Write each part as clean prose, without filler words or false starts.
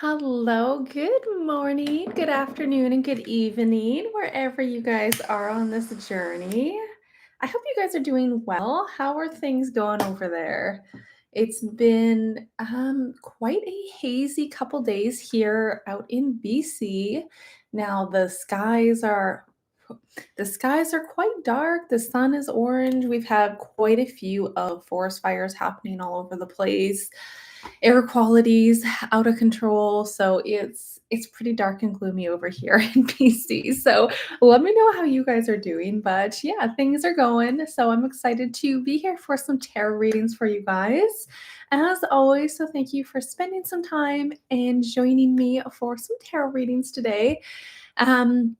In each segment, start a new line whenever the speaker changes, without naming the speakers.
Hello, good morning, good afternoon, and good evening, wherever you guys are on this journey. I hope you guys are doing well. How are things going over there? It's been quite a hazy couple days here out in BC. Now the skies are quite dark. The sun is orange. We've had quite a few of forest fires happening all over the place, air quality's out of control. So it's pretty dark and gloomy over here in BC. So let me know how you guys are doing. But yeah, things are going. So I'm excited to be here for some tarot readings for you guys. As always, so thank you for spending some time and joining me for some tarot readings today. Um,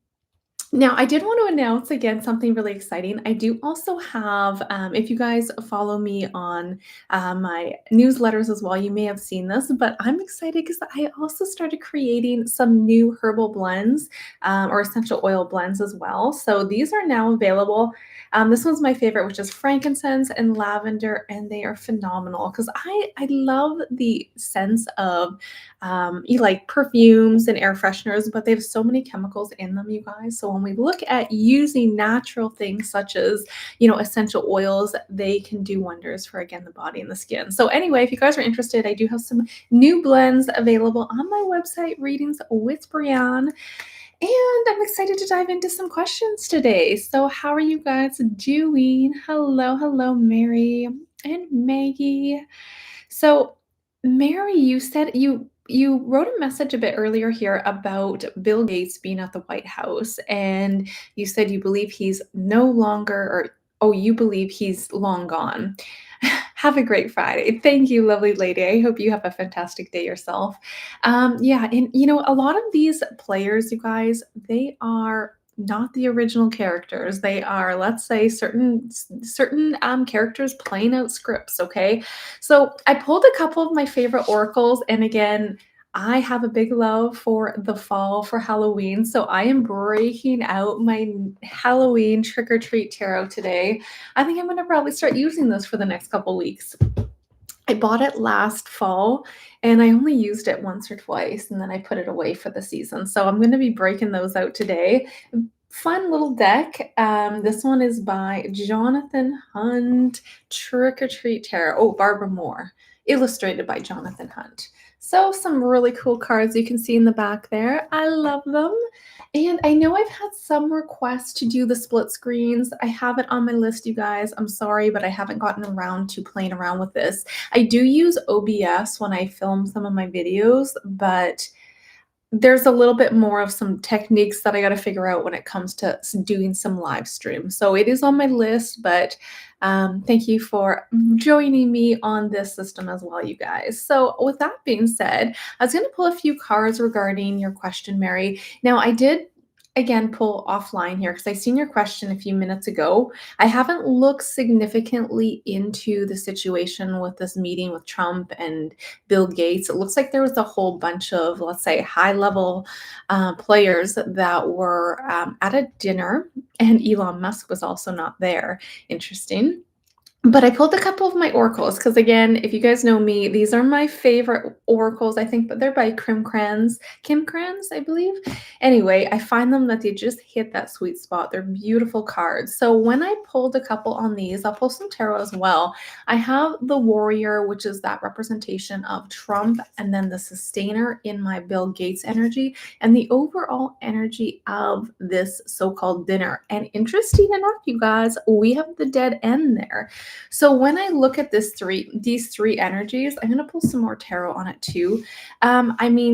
Now, I did want to announce again something really exciting. I do also have, if you guys follow me on my newsletters as well, you may have seen this, but I'm excited because I also started creating some new herbal blends or essential oil blends as well. So these are now available. This one's my favorite, which is frankincense and lavender, and they are phenomenal because I love the sense of you like perfumes and air fresheners, but they have so many chemicals in them, you guys. So when we look at using natural things such as, essential oils, they can do wonders for, again, the body and the skin. So anyway, if you guys are interested, I do have some new blends available on my website, Readings with Breanne. And I'm excited to dive into some questions today. So how are you guys doing? Hello, hello, Mary and Maggie. So, Mary, you said you wrote a message a bit earlier here about Bill Gates being at the White House, and you said you believe he's no longer, or you believe he's long gone. Have a great Friday. Thank you, lovely lady. I hope you have a fantastic day yourself. Yeah, and a lot of these players, you guys, they are not the original characters. They are, let's say, certain characters playing out scripts. Okay, so I pulled a couple of my favorite oracles, and again, I have a big love for the fall for Halloween, so I am breaking out my Halloween trick or treat tarot today. I think I'm gonna probably start using this for the next couple weeks. I bought it last fall and I only used it once or twice and then I put it away for the season. So I'm going to be breaking those out today. Fun little deck. This one is by Jonathan Hunt, Trick or Treat Tarot. Oh, Barbara Moore, illustrated by Jonathan Hunt. So some really cool cards you can see in the back there. I love them. And I know I've had some requests to do the split screens. I have it on my list, you guys. I'm sorry, but I haven't gotten around to playing around with this. I do use OBS when I film some of my videos, but there's a little bit more of some techniques that I got to figure out when it comes to doing some live stream. So it is on my list, but thank you for joining me on this system as well, you guys. So with that being said, I was going to pull a few cards regarding your question, Mary. Now I did again pull offline here because I seen your question a few minutes ago. I haven't looked significantly into the situation with this meeting with Trump and Bill Gates. It looks like there was a whole bunch of, let's say, high-level players that were at a dinner, and Elon Musk was also not there. Interesting. But I pulled a couple of my oracles because, again, if you guys know me, these are my favorite oracles, I think, but they're by Kim Kranz, I believe. Anyway, I find them that they just hit that sweet spot. They're beautiful cards. So when I pulled a couple on these, I'll pull some tarot as well. I have the Warrior, which is that representation of Trump, and then the Sustainer in my Bill Gates energy, and the overall energy of this so-called dinner. And interesting enough, you guys, we have the dead end there. So when I look at these three energies, I'm going to pull some more tarot on it too.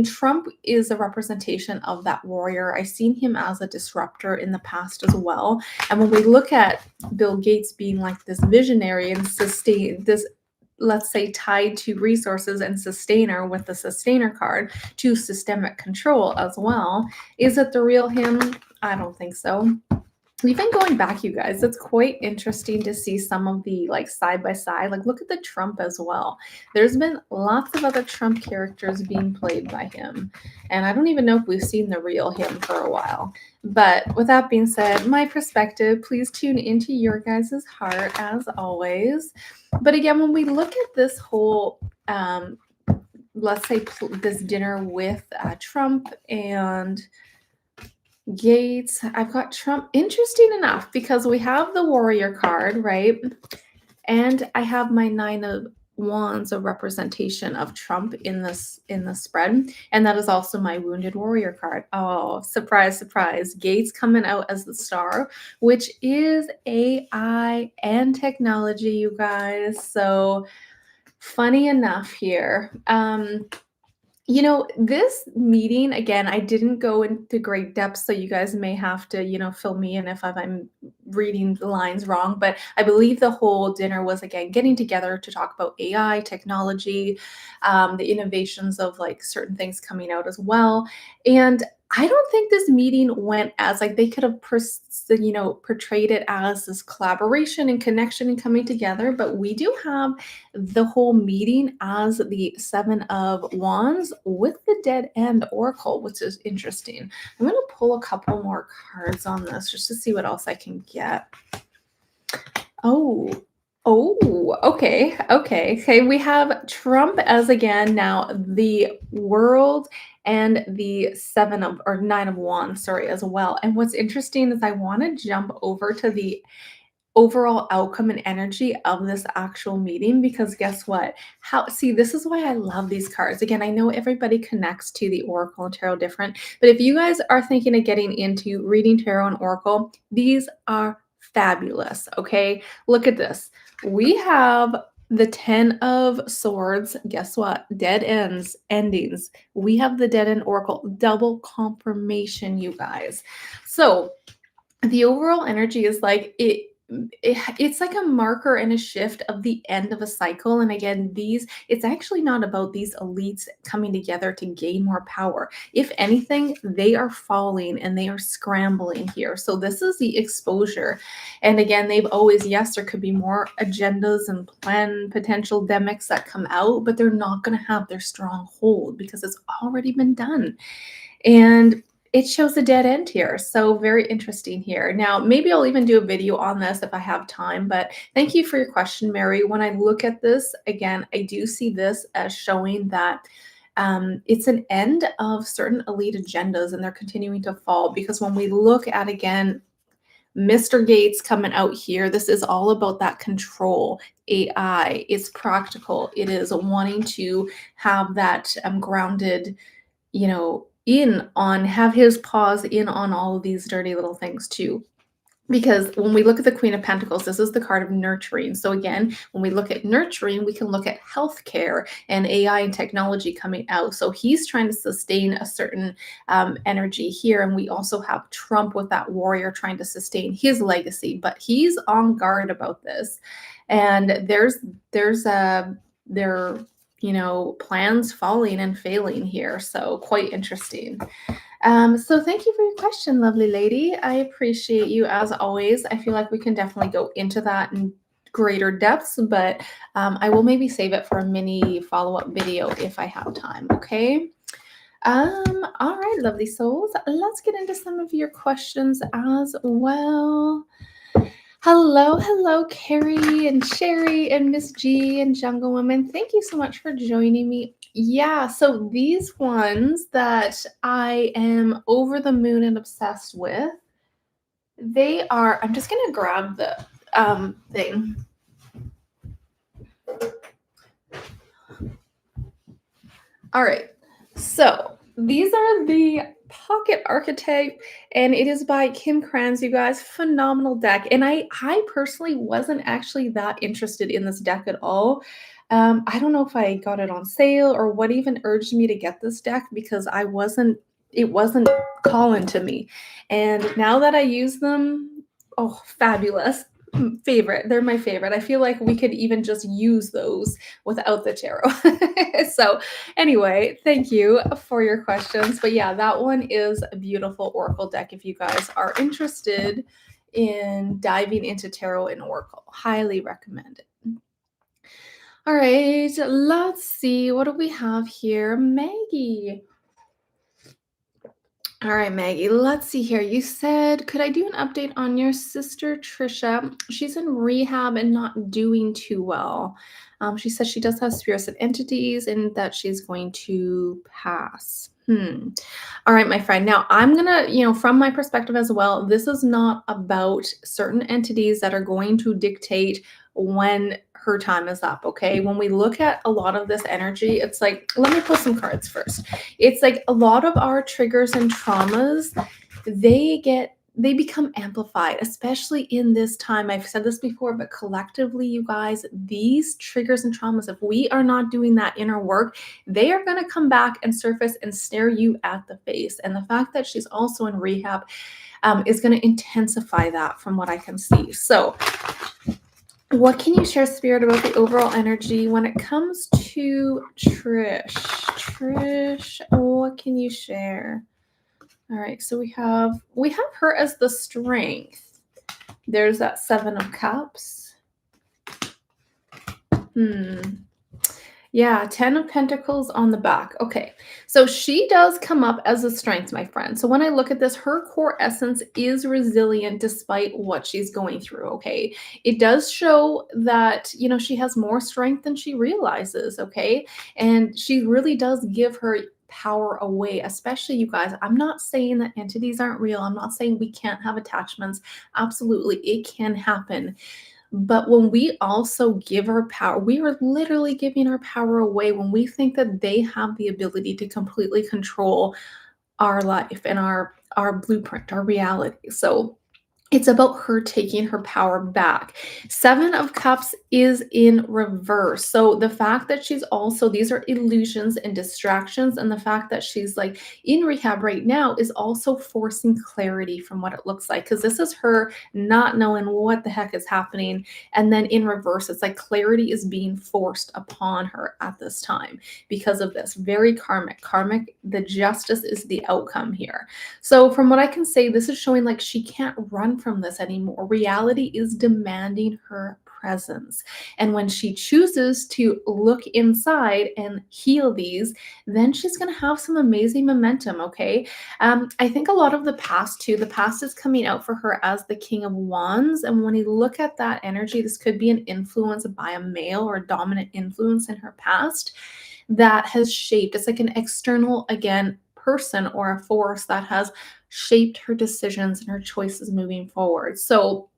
Trump is a representation of that warrior. I've seen him as a disruptor in the past as well. And when we look at Bill Gates being like this visionary and sustain this, let's say, tied to resources and sustainer with the sustainer card to systemic control as well. Is it the real him? I don't think so. Even going back, you guys, it's quite interesting to see some of the side by side. Like, look at the Trump as well. There's been lots of other Trump characters being played by him. And I don't even know if we've seen the real him for a while. But with that being said, my perspective, please tune into your guys' heart as always. But again, when we look at this whole let's say this dinner with Trump and Gates. I've got Trump. Interesting enough, because we have the warrior card, right? And I have my 9 of Wands, a representation of Trump in the spread. And that is also my wounded warrior card. Oh, surprise, surprise. Gates coming out as the star, which is AI and technology, you guys. So funny enough here. This meeting, again, I didn't go into great depth, so you guys may have to, fill me in if I'm reading the lines wrong. But I believe the whole dinner was, again, getting together to talk about AI, technology, the innovations of like certain things coming out as well. And I don't think this meeting went as like they could have, portrayed it as this collaboration and connection and coming together. But we do have the whole meeting as the 7 of Wands with the Dead End Oracle, which is interesting. I'm going to pull a couple more cards on this just to see what else I can get. Oh, okay. We have Trump as, again, now the World and the 9 of Wands, sorry, as well. And what's interesting is I want to jump over to the overall outcome and energy of this actual meeting, because guess what? This is why I love these cards. Again, I know everybody connects to the Oracle and Tarot different, but if you guys are thinking of getting into reading Tarot and Oracle, these are fabulous. Okay, look at this. We have the 10 of Swords. Guess what? Dead ends, endings. We have the Dead End Oracle, double confirmation, you guys. So the overall energy is like it's like a marker and a shift of the end of a cycle. And again, it's actually not about these elites coming together to gain more power. If anything, they are falling and they are scrambling here. So this is the exposure. And again, they've always, yes, there could be more agendas and plan potential demics that come out, but they're not going to have their strong hold because it's already been done. And it shows a dead end here. So very interesting here. Now, maybe I'll even do a video on this if I have time, but thank you for your question, Mary. When I look at this, again, I do see this as showing that it's an end of certain elite agendas and they're continuing to fall, because when we look at, again, Mr. Gates coming out here, this is all about that control. AI, it's practical. It is wanting to have that grounded, have his paws in on all of these dirty little things too. Because when we look at the Queen of Pentacles, this is the card of nurturing. So again, when we look at nurturing, we can look at healthcare and AI and technology coming out. So he's trying to sustain a certain energy here. And we also have Trump with that warrior trying to sustain his legacy, but he's on guard about this. And their plans falling and failing here. So quite interesting. So thank you for your question, lovely lady. I appreciate you as always. I feel like we can definitely go into that in greater depths, but I will maybe save it for a mini follow-up video if I have time. Okay. All right, lovely souls. Let's get into some of your questions as well. Hello, Carrie and Sherry and Miss G and Jungle Woman. Thank you so much for joining me. Yeah, so these ones that I am over the moon and obsessed with, I'm just going to grab the thing. All right, so these are the Pocket Archetype, and it is by Kim Kranz, you guys. Phenomenal deck. And I personally wasn't actually that interested in this deck at all. I don't know if I got it on sale or what even urged me to get this deck, because it wasn't calling to me. And now that I use them, oh, fabulous. Favorite. They're my favorite. I feel like we could even just use those without the tarot. So anyway, thank you for your questions. But yeah, that one is a beautiful Oracle deck if you guys are interested in diving into tarot and Oracle. Highly recommend it. All right, let's see. What do we have here? Maggie. All right, Maggie, let's see here. You said, could I do an update on your sister, Trisha? She's in rehab and not doing too well. She says she does have spirits and entities and that she's going to pass. All right, my friend. Now, I'm going to, from my perspective as well, this is not about certain entities that are going to dictate when her time is up, okay? When we look at a lot of this energy, it's like, let me pull some cards first. It's like a lot of our triggers and traumas, they become amplified, especially in this time. I've said this before, but collectively, you guys, these triggers and traumas, if we are not doing that inner work, they are going to come back and surface and stare you at the face. And the fact that she's also in rehab is going to intensify that from what I can see. So what can you share, Spirit, about the overall energy when it comes to Trish? Trish, what can you share? All right, so we have her as the strength. There's that 7 of Cups. Yeah, 10 of Pentacles on the back. Okay, so she does come up as a strength, my friend. So when I look at this, her core essence is resilient despite what she's going through, okay? It does show that, she has more strength than she realizes, okay? And she really does give her power away, especially you guys. I'm not saying that entities aren't real. I'm not saying we can't have attachments. Absolutely, it can happen. But when we also give our power, we are literally giving our power away when we think that they have the ability to completely control our life and our blueprint, our reality. So it's about her taking her power back. 7 of Cups is in reverse. So the fact that she's also, these are illusions and distractions, and the fact that she's like in rehab right now is also forcing clarity from what it looks like. Because this is her not knowing what the heck is happening. And then in reverse, it's like clarity is being forced upon her at this time because of this. Very karmic. Karmic, the justice is the outcome here. So from what I can say, this is showing like she can't run from this anymore. Reality is demanding her presence. And when she chooses to look inside and heal these, then she's going to have some amazing momentum, okay? I think a lot of the past too, the past is coming out for her as the King of Wands. And when you look at that energy, this could be an influence by a male or a dominant influence in her past that has shaped. It's like an external, again, person or a force that has shaped her decisions and her choices moving forward. So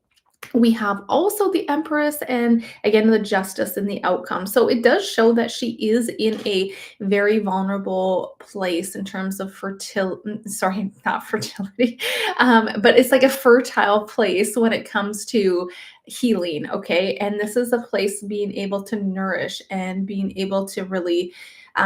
we have also the Empress and again the Justice in the outcome. So it does show that she is in a very vulnerable place in terms of not fertility, but it's like a fertile place when it comes to healing, okay? And this is a place being able to nourish and being able to really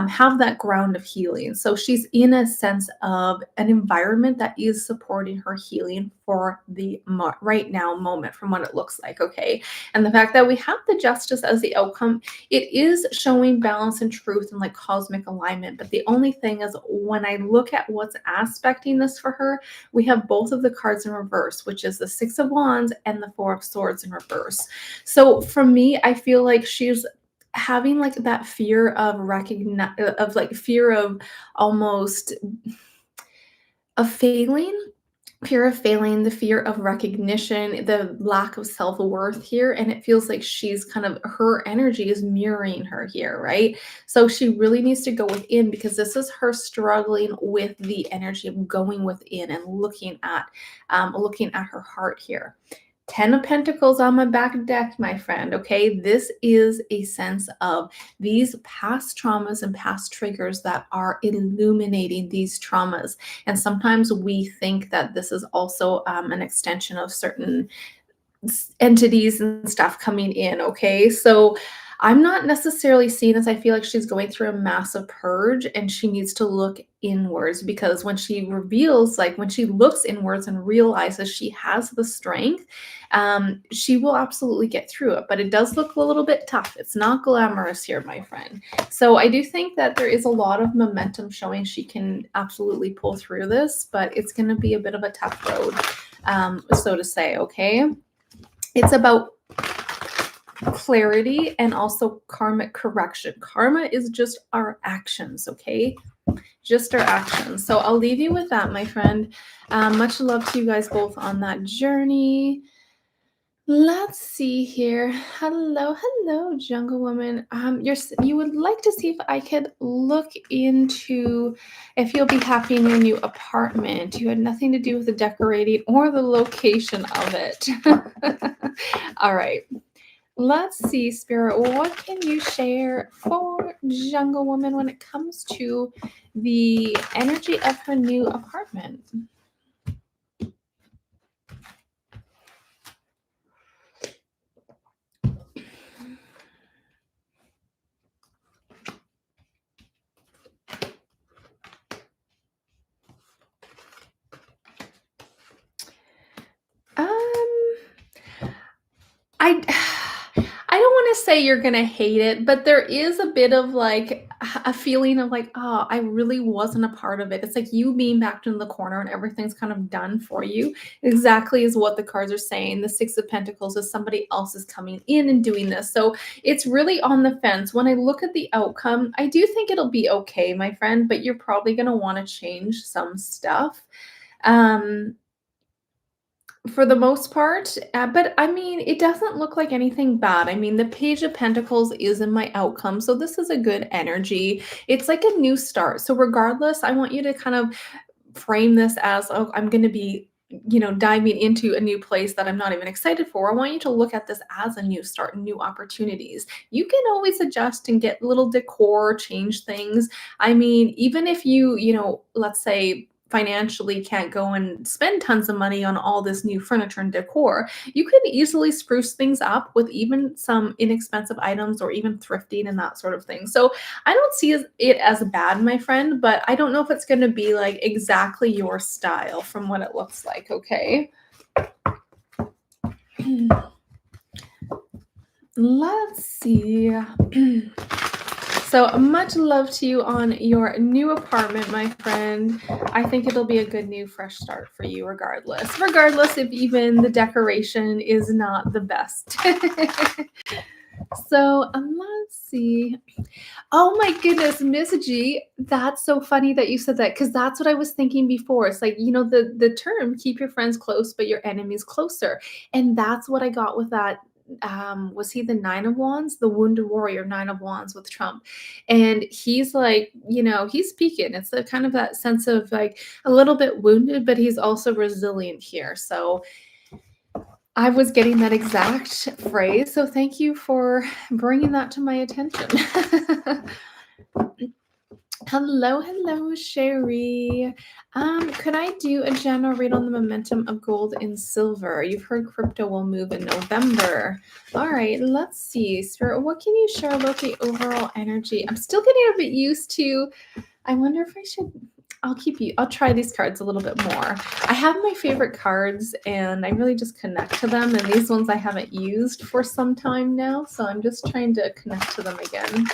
have that ground of healing. So she's in a sense of an environment that is supporting her healing for the right now moment from what it looks like, okay? And the fact that we have the Justice as the outcome, it is showing balance and truth and like cosmic alignment. But the only thing is when I look at what's aspecting this for her, we have both of the cards in reverse, which is the 6 of Wands and the 4 of Swords in reverse. So for me, I feel like she's having like that fear of fear of almost of failing, fear of failing, the fear of recognition, the lack of self-worth here. And it feels like she's kind of, her energy is mirroring her here, right? So she really needs to go within because this is her struggling with the energy of going within and looking at her heart here. 10 of Pentacles on my back deck, my friend, okay? This is a sense of these past traumas and past triggers that are illuminating these traumas. And sometimes we think that this is also an extension of certain entities and stuff coming in, okay? So I'm not necessarily seeing this. I feel like she's going through a massive purge and she needs to look inwards because when she reveals, like when she looks inwards and realizes she has the strength, she will absolutely get through it. But it does look a little bit tough. It's not glamorous here, my friend. So I do think that there is a lot of momentum showing she can absolutely pull through this, but it's going to be a bit of a tough road, so to say, okay? It's about clarity and also karmic correction. Karma is just our actions, okay? Just our actions. So I'll leave you with that, my friend. Much love to you guys both on that journey. Let's see here. Hello, hello, Jungle Woman. You would like to see if I could look into if you'll be happy in your new apartment. You had nothing to do with the decorating or the location of it. All right. Let's see, Spirit. What can you share for Jungle Woman when it comes to the energy of her new apartment? Um, I I don't want to say you're gonna hate it, but there is a bit of like a feeling of like, oh, I really wasn't a part of it. It's like you being backed in the corner and everything's kind of done for you. Exactly is what the cards are saying. The Six of Pentacles is somebody else is coming in and doing this. So it's really on the fence. When I look at the outcome, I do think it'll be okay, my friend, but you're probably gonna want to change some stuff. Um, for the most part, but I mean, it doesn't look like anything bad. I mean, the Page of Pentacles is in my outcome, so this is a good energy. It's like a new start. So regardless, I want you to kind of frame this as, oh, I'm going to be, diving into a new place that I'm not even excited for. I want you to look at this as a new start, new opportunities. You can always adjust and get little decor, change things. I mean, even if let's say financially can't go and spend tons of money on all this new furniture and decor, you can easily spruce things up with even some inexpensive items or even thrifting and that sort of thing. So I don't see it as bad, my friend, but I don't know if it's going to be like exactly your style from what it looks like, okay? Let's see. So much love to you on your new apartment, my friend. I think it'll be a good new fresh start for you regardless if even the decoration is not the best. So let's see. Oh my goodness, Miss G, that's so funny that you said that because that's what I was thinking before. It's like, the term keep your friends close, but your enemies closer. And that's what I got with that. Was he the Nine of Wands, the Wounded Warrior, Nine of Wands with Trump? And he's like, he's speaking. It's the kind of that sense of like a little bit wounded, but he's also resilient here. So I was getting that exact phrase. So thank you for bringing that to my attention. Hello, hello, Sherry. Could I do a general read on the momentum of gold and silver? You've heard crypto will move in November. All right, let's see. Spirit, what can you share about the overall energy? I'm still getting a bit used to. I wonder if I should. I'll try these cards a little bit more. I have my favorite cards and I really just connect to them. And these ones I haven't used for some time now. So I'm just trying to connect to them again.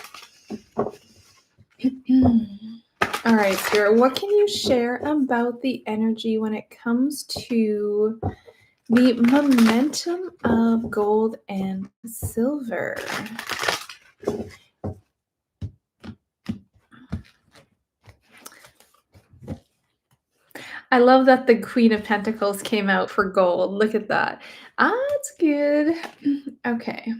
All right, Spirit, what can you share about the energy when it comes to the momentum of gold and silver? I love that the Queen of Pentacles came out for gold. Look at that. That's good. Okay.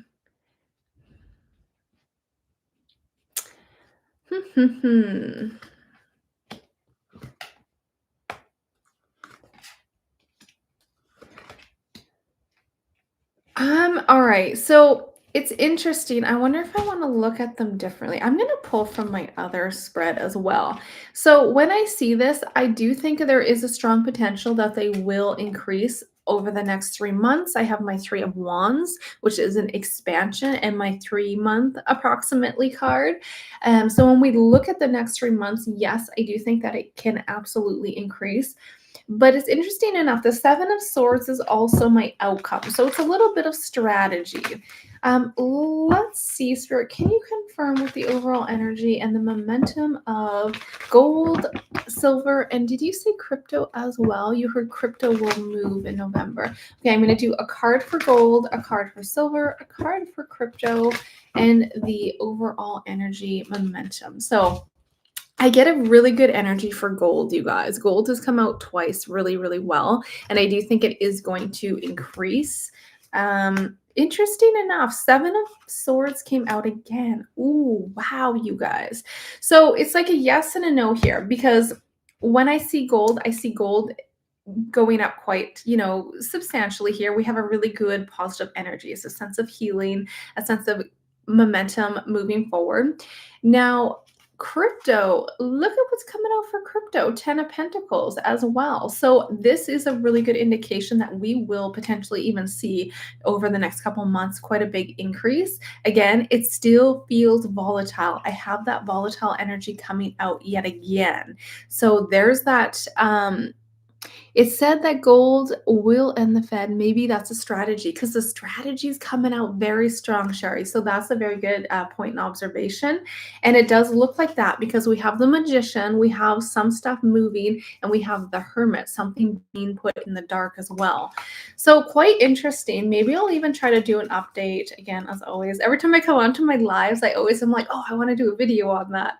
All right. So it's interesting. I wonder if I want to look at them differently. I'm going to pull from my other spread as well. So when I see this, I do think there is a strong potential that they will increase over the next 3 months. I have my Three of Wands, which is an expansion, and my 3-month approximately card. So when we look at the next 3 months, yes, I do think that it can absolutely increase. But it's interesting enough, the Seven of Swords is also my outcome. So it's a little bit of strategy. Let's see, Spirit, can you confirm with the overall energy and the momentum of gold, silver, and did you say crypto as well? You heard crypto will move in November. Okay, I'm going to do a card for gold, a card for silver, a card for crypto, and the overall energy momentum. So I get a really good energy for gold, you guys. Gold has come out twice really, really well. And I do think it is going to increase. Interesting enough, 7 of Swords came out again. Ooh, wow, you guys. So it's like a yes and a no here because when I see gold going up quite, substantially here. We have a really good positive energy. It's a sense of healing, a sense of momentum moving forward. Now, crypto, look at what's coming out for crypto, 10 of Pentacles as well. So this is a really good indication that we will potentially even see over the next couple months quite a big increase. Again, it still feels volatile. I have that volatile energy coming out yet again. So there's that it said that gold will end the Fed. Maybe that's a strategy because the strategy is coming out very strong, Sherry. So that's a very good point and observation. And it does look like that because we have the magician, we have some stuff moving, and we have the hermit, something being put in the dark as well. So quite interesting. Maybe I'll even try to do an update again, as always. Every time I come onto my lives, I always am like, oh, I want to do a video on that.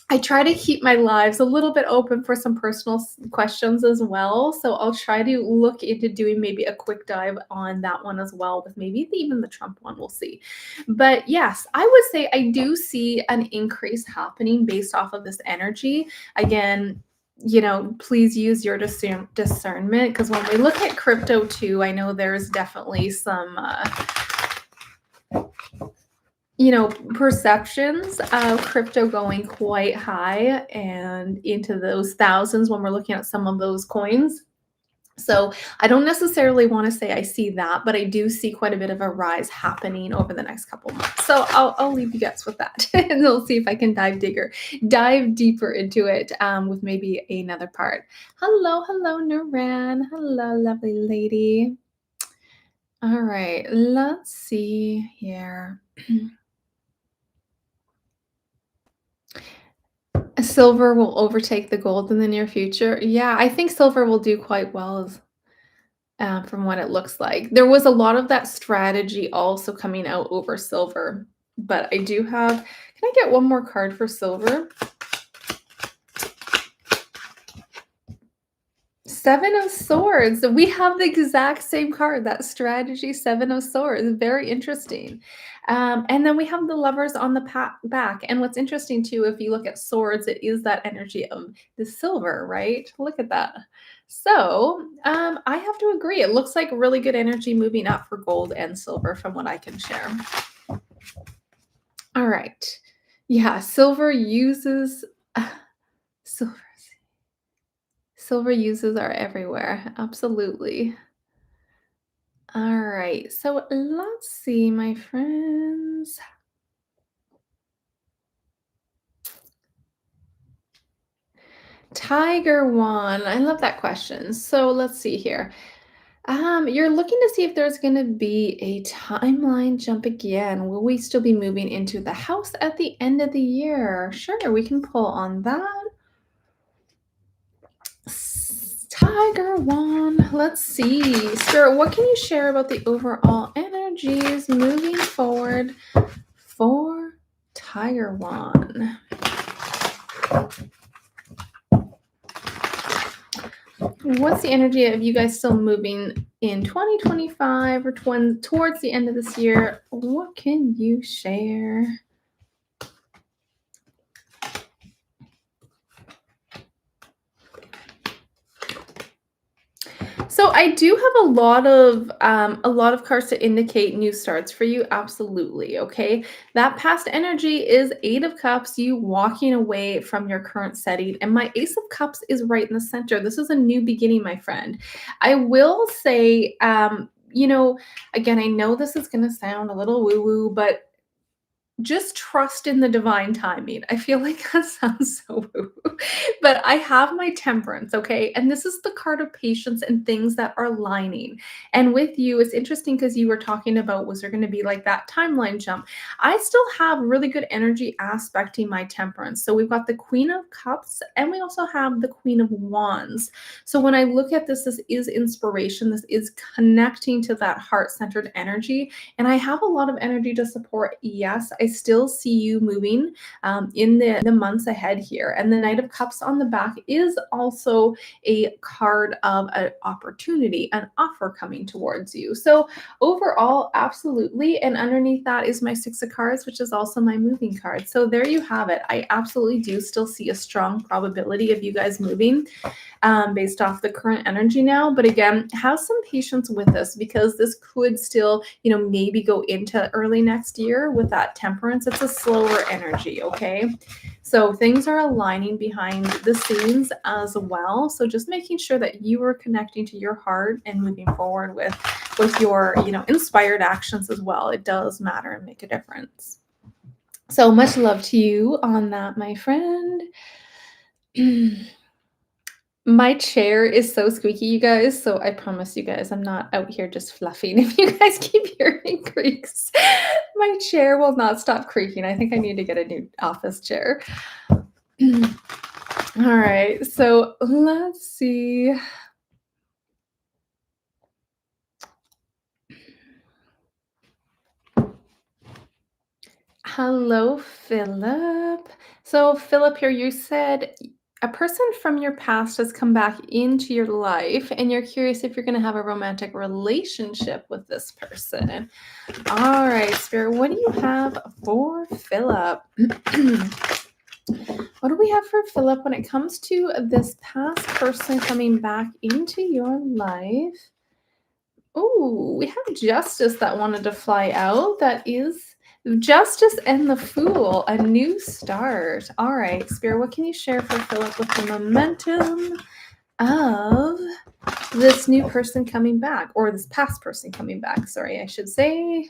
I try to keep my lives a little bit open for some personal questions as well. So I'll try to look into doing maybe a quick dive on that one as well, with maybe even the Trump one. We'll see. But yes, I would say I do see an increase happening based off of this energy. Again, please use your discernment because when we look at crypto too, I know there's definitely some perceptions of crypto going quite high and into those thousands when we're looking at some of those coins. So I don't necessarily want to say I see that, but I do see quite a bit of a rise happening over the next couple months. So I'll leave you guys with that, and we'll see if I can dive deeper into it with maybe another part. Hello, Naran. Hello, lovely lady. All right, let's see here. Silver will overtake the gold in the near future. Yeah, I think silver will do quite well from what it looks like. There was a lot of that strategy also coming out over silver, but I do have. Can I get one more card for silver? 7 of Swords. We have the exact same card, that strategy, 7 of Swords. Very interesting. And then we have the Lovers on the back. And what's interesting too, if you look at Swords, it is that energy of the silver, right? Look at that. So I have to agree. It looks like really good energy moving up for gold and silver from what I can share. All right. Yeah, silver uses... silver. Silver uses are everywhere. Absolutely. All right. So let's see, my friends. Tiger one. I love that question. So let's see here. You're looking to see if there's going to be a timeline jump again. Will we still be moving into the house at the end of the year? Sure, we can pull on that. Tiger one. Let's see. Spirit, what can you share about the overall energies moving forward for Tiger one? What's the energy of you guys still moving in 2025 or towards the end of this year? What can you share? So I do have a lot of cards to indicate new starts for you. Absolutely. Okay. That past energy is 8 of Cups, you walking away from your current setting. And my Ace of Cups is right in the center. This is a new beginning, my friend. I will say, again, I know this is going to sound a little woo-woo, but just trust in the divine timing. I feel like that sounds so woo, but I have my Temperance, okay? And this is the card of patience and things that are lining. And with you, it's interesting because you were talking about, was there going to be like that timeline jump? I still have really good energy aspecting my Temperance. So we've got the Queen of Cups and we also have the Queen of Wands. So when I look at this, this is inspiration. This is connecting to that heart-centered energy. And I have a lot of energy to support. Yes, I I still see you moving in the months ahead here. And the Knight of Cups on the back is also a card of an opportunity, an offer coming towards you. So overall, absolutely. And underneath that is my Six of Cards, which is also my moving card. So there you have it. I absolutely do still see a strong probability of you guys moving based off the current energy now. But again, have some patience with this because this could still, maybe go into early next year with that Temperance. It's a slower energy, okay? So things are aligning behind the scenes as well. So just making sure that you are connecting to your heart and moving forward with your, inspired actions as well. It does matter and make a difference. So much love to you on that, my friend. My chair is so squeaky, you guys, so I promise you guys I'm not out here just fluffing. If you guys keep hearing creaks, my chair will not stop creaking. I think I need to get a new office chair. All right, so let's see. Hello, Philip. So, Philip, here you said a person from your past has come back into your life, and you're curious if you're going to have a romantic relationship with this person. All right, Spirit, what do you have for Philip? What do we have for Philip when it comes to this past person coming back into your life? Oh, we have Justice that wanted to fly out. That is Justice and the Fool, a new start. All right, Spirit, what can you share for Philip with the momentum of this new person coming back, or this past person coming back? Sorry, I should say.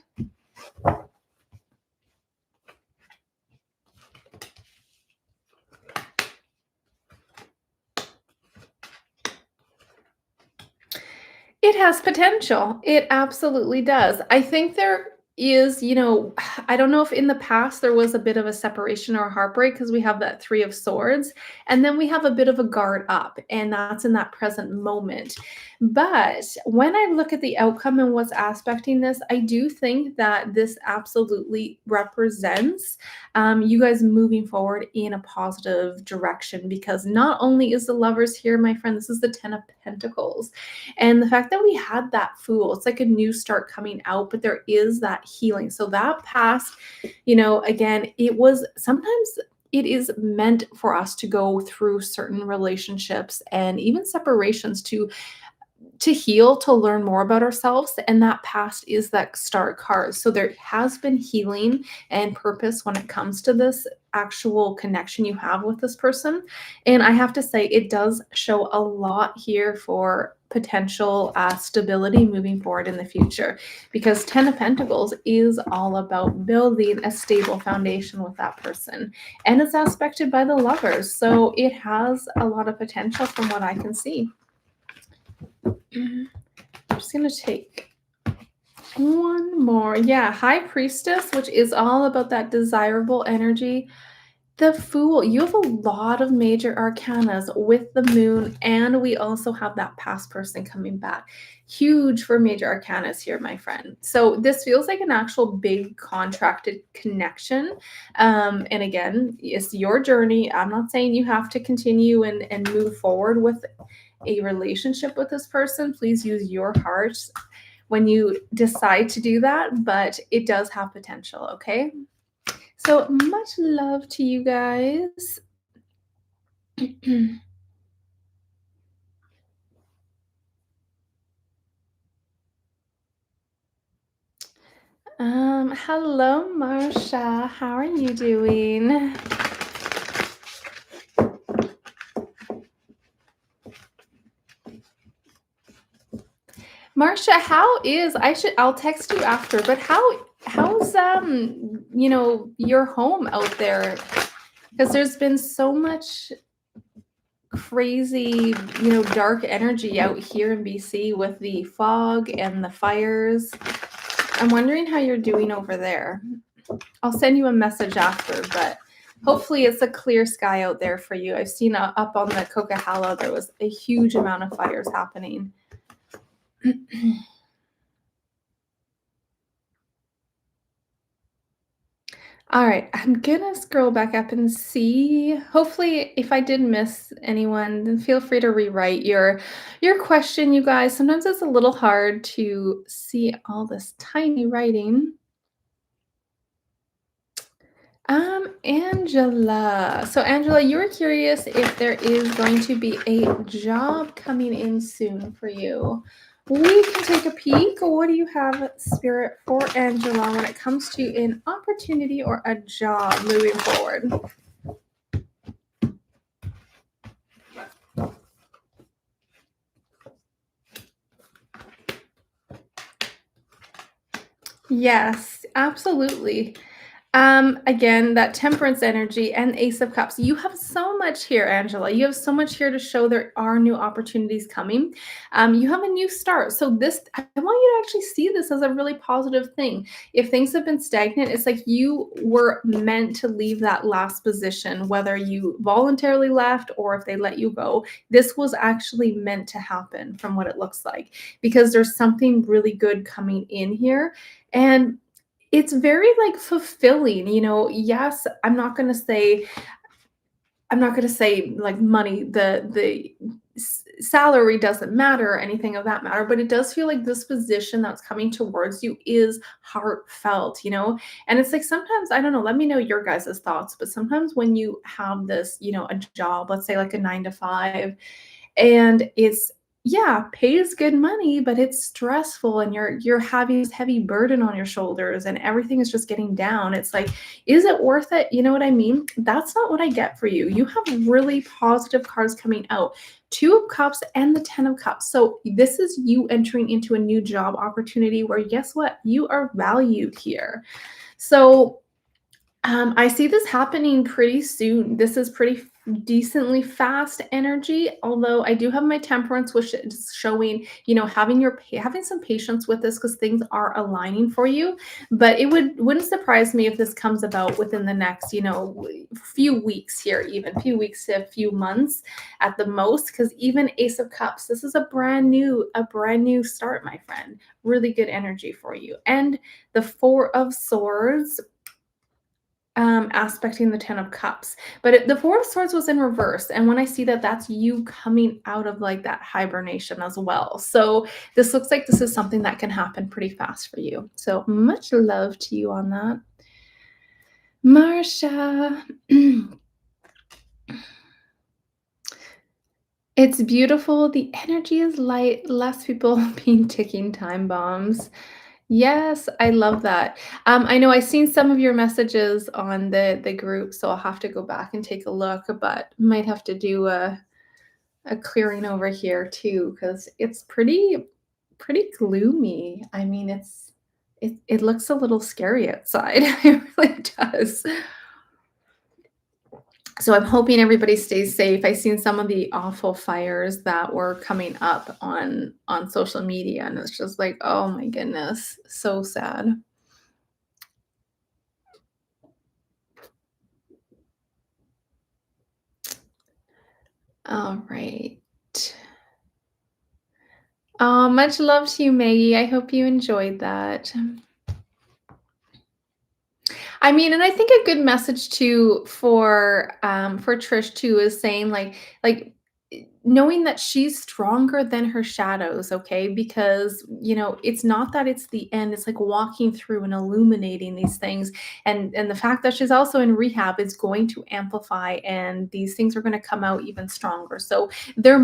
It has potential. It absolutely does. I think there is, I don't know if in the past there was a bit of a separation or a heartbreak because we have that Three of Swords, and then we have a bit of a guard up, and that's in that present moment. But when I look at the outcome and what's aspecting this, I do think that this absolutely represents you guys moving forward in a positive direction because not only is the Lovers here, my friend, this is the Ten of Pentacles. And the fact that we had that Fool, it's like a new start coming out, but there is that healing. So that past, again, it is meant for us to go through certain relationships and even separations to heal, to learn more about ourselves. And that past is that start card. So there has been healing and purpose when it comes to this actual connection you have with this person. And I have to say, it does show a lot here for potential stability moving forward in the future, because Ten of Pentacles is all about building a stable foundation with that person, and it's aspected by the Lovers, so it has a lot of potential from what I can see. I'm just going to take one more. Yeah, High Priestess, which is all about that desirable energy. The Fool, you have a lot of major arcanas with the Moon, and we also have that past person coming back. Huge for major arcanas here, my friend. So this feels like an actual big contracted connection. And again, it's your journey. I'm not saying you have to continue and move forward with a relationship with this person. Please use your heart when you decide to do that, but it does have potential, okay? So much love to you guys. Hello, Marsha. How are you doing? Marsha, I'll text you after, but how's your home out there? Because there's been so much crazy, dark energy out here in BC with the fog and the fires. I'm wondering how you're doing over there. I'll send you a message after, but hopefully it's a clear sky out there for you. I've seen up on the Coquihalla, there was a huge amount of fires happening. All right, I'm gonna scroll back up and see. Hopefully, if I did miss anyone, then feel free to rewrite your question, you guys. Sometimes it's a little hard to see all this tiny writing. Angela. So, Angela, you were curious if there is going to be a job coming in soon for you. We can take a peek. What do you have, Spirit, for Angela when it comes to an opportunity or a job moving forward? Yes, absolutely. Again, that temperance energy and Ace of Cups. You have so much here, Angela. You have so much here to show there are new opportunities coming. You have a new start. So this, I want you to actually see this as a really positive thing. If things have been stagnant, it's like you were meant to leave that last position, whether you voluntarily left or if they let you go. This was actually meant to happen from what it looks like, because there's something really good coming in here. And it's very, like, fulfilling, yes, I'm not gonna say, like, money, the salary doesn't matter or anything of that matter, but it does feel like this position that's coming towards you is heartfelt. And it's like sometimes, I don't know, let me know your guys' thoughts, but sometimes when you have this, a job, let's say like a 9 to 5, and it's, yeah, pays good money, but it's stressful and you're having this heavy burden on your shoulders and everything is just getting down. It's like, is it worth it? You know what I mean? That's not what I get for you. You have really positive cards coming out. 2 of Cups and the 10 of Cups. So this is you entering into a new job opportunity where, guess what? You are valued here. So I see this happening pretty soon. This is pretty decently fast energy, although I do have my temperance, which is showing, having some patience with this because things are aligning for you. But wouldn't surprise me if this comes about within the next, few weeks here, even few weeks to a few months at the most. Because even Ace of Cups, this is a brand new start, my friend. Really good energy for you. And the 4 of Swords, aspecting the 10 of Cups. But the 4 of Swords was in reverse. And when I see that, that's you coming out of like that hibernation as well. So this looks like this is something that can happen pretty fast for you. So much love to you on that. Marsha. It's beautiful. The energy is light. Less people being ticking time bombs. Yes, I love that. I know I've seen some of your messages on the group, so I'll have to go back and take a look, but might have to do a clearing over here too, because it's pretty gloomy. I mean, it looks a little scary outside. It really does. So I'm hoping everybody stays safe. I've seen some of the awful fires that were coming up on social media, and it's just like, oh my goodness, so sad. All right. Much love to you, Maggie. I hope you enjoyed that. I mean, and I think a good message too for Trish too is saying like knowing that she's stronger than her shadows, okay? Because, it's not that it's the end, it's like walking through and illuminating these things. And the fact that she's also in rehab is going to amplify, and these things are going to come out even stronger. So they're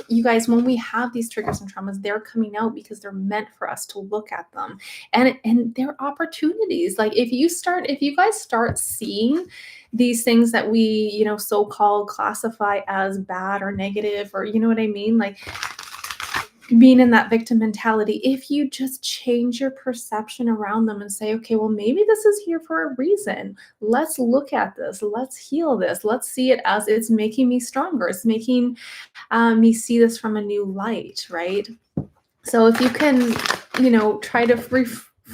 you guys, when we have these triggers and traumas, they're coming out because they're meant for us to look at them. And they're opportunities. Like if you guys start seeing these things that we, so-called classify as bad or negative, or you know what I mean? Like being in that victim mentality, if you just change your perception around them and say, okay, well, maybe this is here for a reason. Let's look at this. Let's heal this. Let's see it as it's making me stronger. It's making me see this from a new light, right? So if you can, try to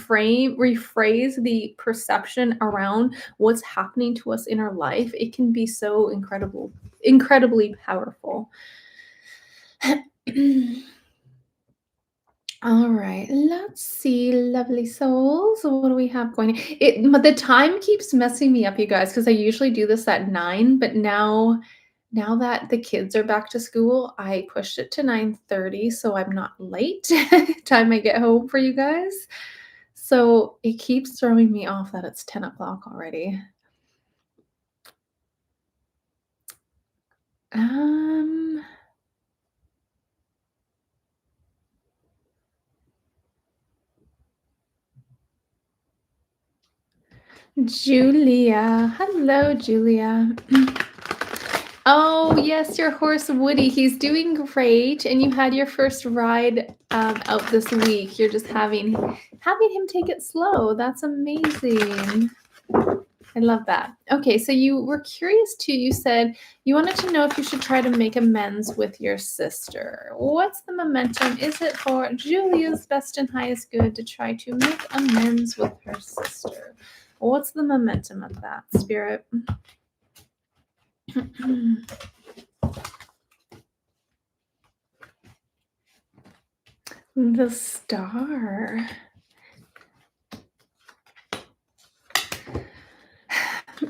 rephrase the perception around what's happening to us in our life, it can be so incredibly powerful. All right, let's see, lovely souls. What do we have going? But the time keeps messing me up, you guys, because I usually do this at 9, but now that the kids are back to school, I pushed it to 9:30 so I'm not late time I get home for you guys. So it keeps throwing me off that it's 10 o'clock already. Um, Julia. Hello, Julia. Oh, yes, your horse Woody. He's doing great, and you had your first ride out this week. You're just having him take it slow. That's amazing. I love that. Okay, so you were curious too. You said you wanted to know if you should try to make amends with your sister. What's the momentum? Is it for Julia's best and highest good to try to make amends with her sister? What's the momentum of that, Spirit? The star.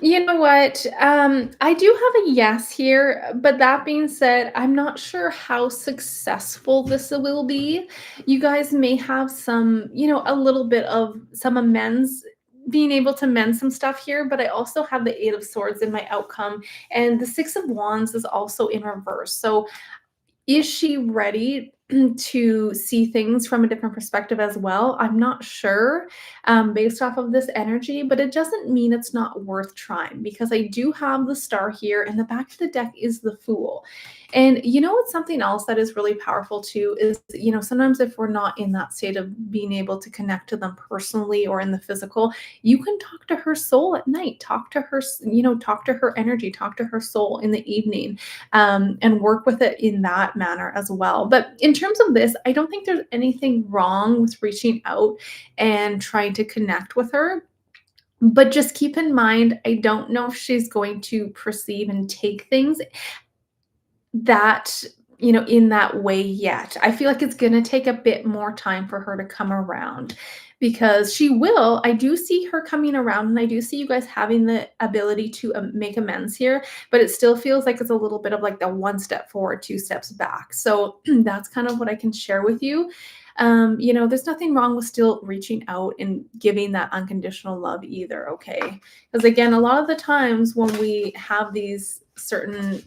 You know what? I do have a yes here, but that being said, I'm not sure how successful this will be. You guys may have some, a little bit of some amends, being able to mend some stuff here, but I also have the Eight of Swords in my outcome, and the Six of Wands is also in reverse. So is she ready to see things from a different perspective as well? I'm not sure, based off of this energy, but it doesn't mean it's not worth trying because I do have the star here, and the back of the deck is the Fool. And you know what's something else that is really powerful too is, sometimes if we're not in that state of being able to connect to them personally or in the physical, you can talk to her soul at night, talk to her, talk to her energy, talk to her soul in the evening, and work with it in that manner as well. But in terms of this, I don't think there's anything wrong with reaching out and trying to connect with her. But just keep in mind, I don't know if she's going to perceive and take things that, in that way yet. I feel like it's gonna take a bit more time for her to come around because she will. I do see her coming around, and I do see you guys having the ability to, make amends here, but it still feels like it's a little bit of like the one step forward, two steps back. So that's kind of what I can share with you. There's nothing wrong with still reaching out and giving that unconditional love either, okay? Because again, a lot of the times when we have these certain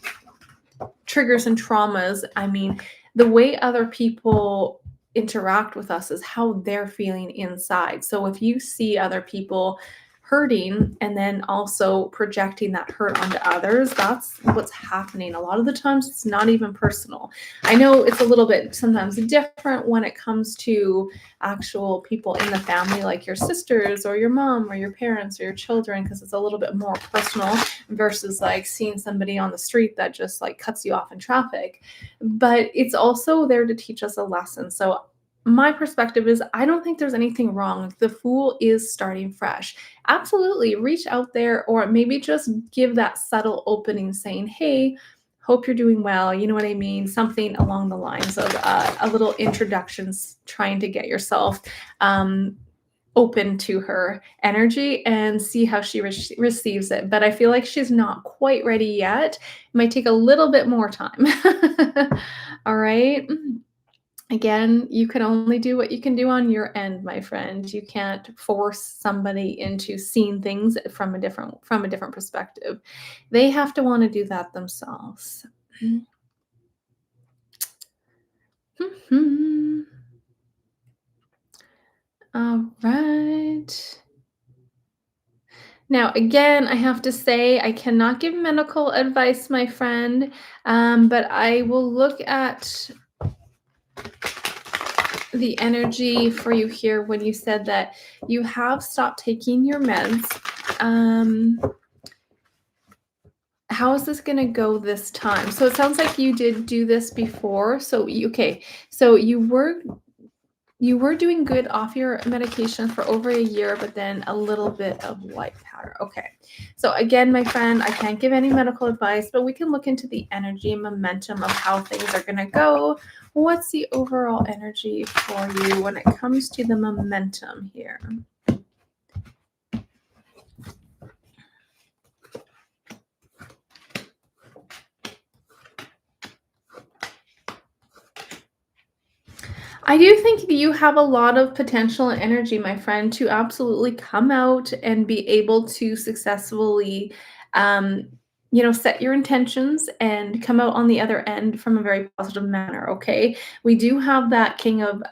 triggers and traumas, I mean, the way other people interact with us is how they're feeling inside. So if you see other people hurting and then also projecting that hurt onto others, that's what's happening. A lot of the times it's not even personal. I know it's a little bit sometimes different when it comes to actual people in the family, like your sisters or your mom or your parents or your children, because it's a little bit more personal versus like seeing somebody on the street that just like cuts you off in traffic. But it's also there to teach us a lesson. So my perspective is I don't think there's anything wrong. The Fool is starting fresh. Absolutely reach out there, or maybe just give that subtle opening saying, hey, hope you're doing well. You know what I mean? Something along the lines of a little introductions, trying to get yourself open to her energy and see how she receives it. But I feel like she's not quite ready yet. It might take a little bit more time. All right. Again, you can only do what you can do on your end, my friend. You can't force somebody into seeing things from a different perspective. They have to want to do that themselves. All right. Now, again, I have to say I cannot give medical advice, my friend, but I will look at the energy for you here when you said that you have stopped taking your meds. How is this going to go this time? So it sounds like you did do this before. So you were You were doing good off your medication for over a year, but then a little bit of white powder. Okay. So again, my friend, I can't give any medical advice, but we can look into the energy and momentum of how things are going to go. What's the overall energy for you when it comes to the momentum here? I do think that you have a lot of potential and energy, my friend, to absolutely come out and be able to successfully, um, set your intentions and come out on the other end from a very positive manner. Okay, we do have that King of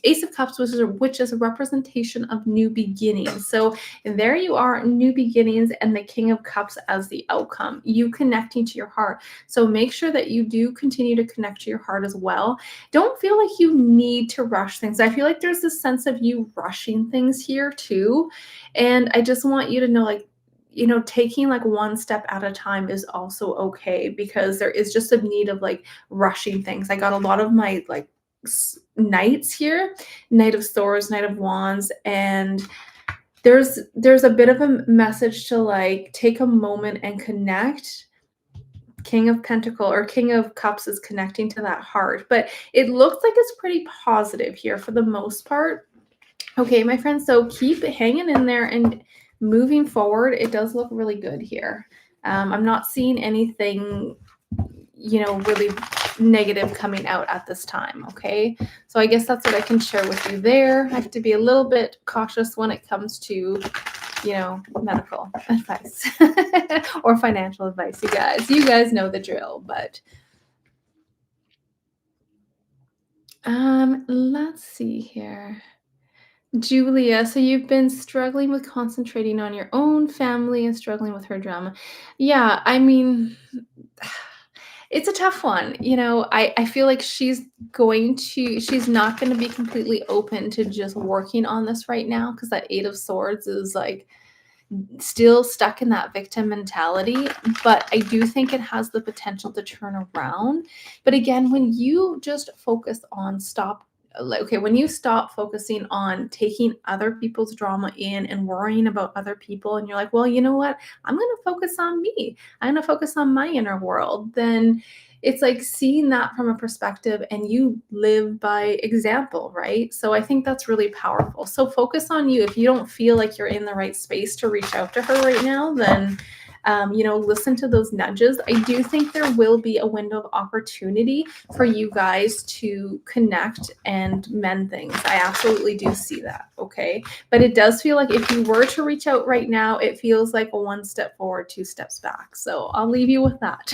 Ace of Cups, which is a representation of new beginnings. So there you are, new beginnings, and the King of Cups as the outcome. You connecting to your heart. So make sure that you do continue to connect to your heart as well. Don't feel like you need to rush things. I feel like there's this sense of you rushing things here too. And I just want you to know, like, taking like one step at a time is also okay, because there is just a need of like rushing things. I got a lot of my like knights here, Knight of Swords, Knight of Wands, and there's a bit of a message to like take a moment and connect. King of Pentacle or King of Cups is connecting to that heart, but it looks like it's pretty positive here for the most part. Okay, my friends, so keep hanging in there and moving forward. It does look really good here. I'm not seeing anything, really negative coming out at this time. Okay, so I guess that's what I can share with you there. I have to be a little bit cautious when it comes to medical advice or financial advice. You guys know the drill. But let's see here. Julia, so you've been struggling with concentrating on your own family and struggling with her drama. Yeah, I mean, it's a tough one. I feel like she's not going to be completely open to just working on this right now, because that Eight of Swords is like still stuck in that victim mentality, but I do think it has the potential to turn around. But again, when you just focus on when you stop focusing on taking other people's drama in and worrying about other people, and you're like, well, you know what? I'm going to focus on me. I'm going to focus on my inner world. Then it's like seeing that from a perspective, and you live by example, right? So I think that's really powerful. So focus on you. If you don't feel like you're in the right space to reach out to her right now, then listen to those nudges. I do think there will be a window of opportunity for you guys to connect and mend things. I absolutely do see that. Okay. But it does feel like if you were to reach out right now, it feels like a one step forward, two steps back. So I'll leave you with that.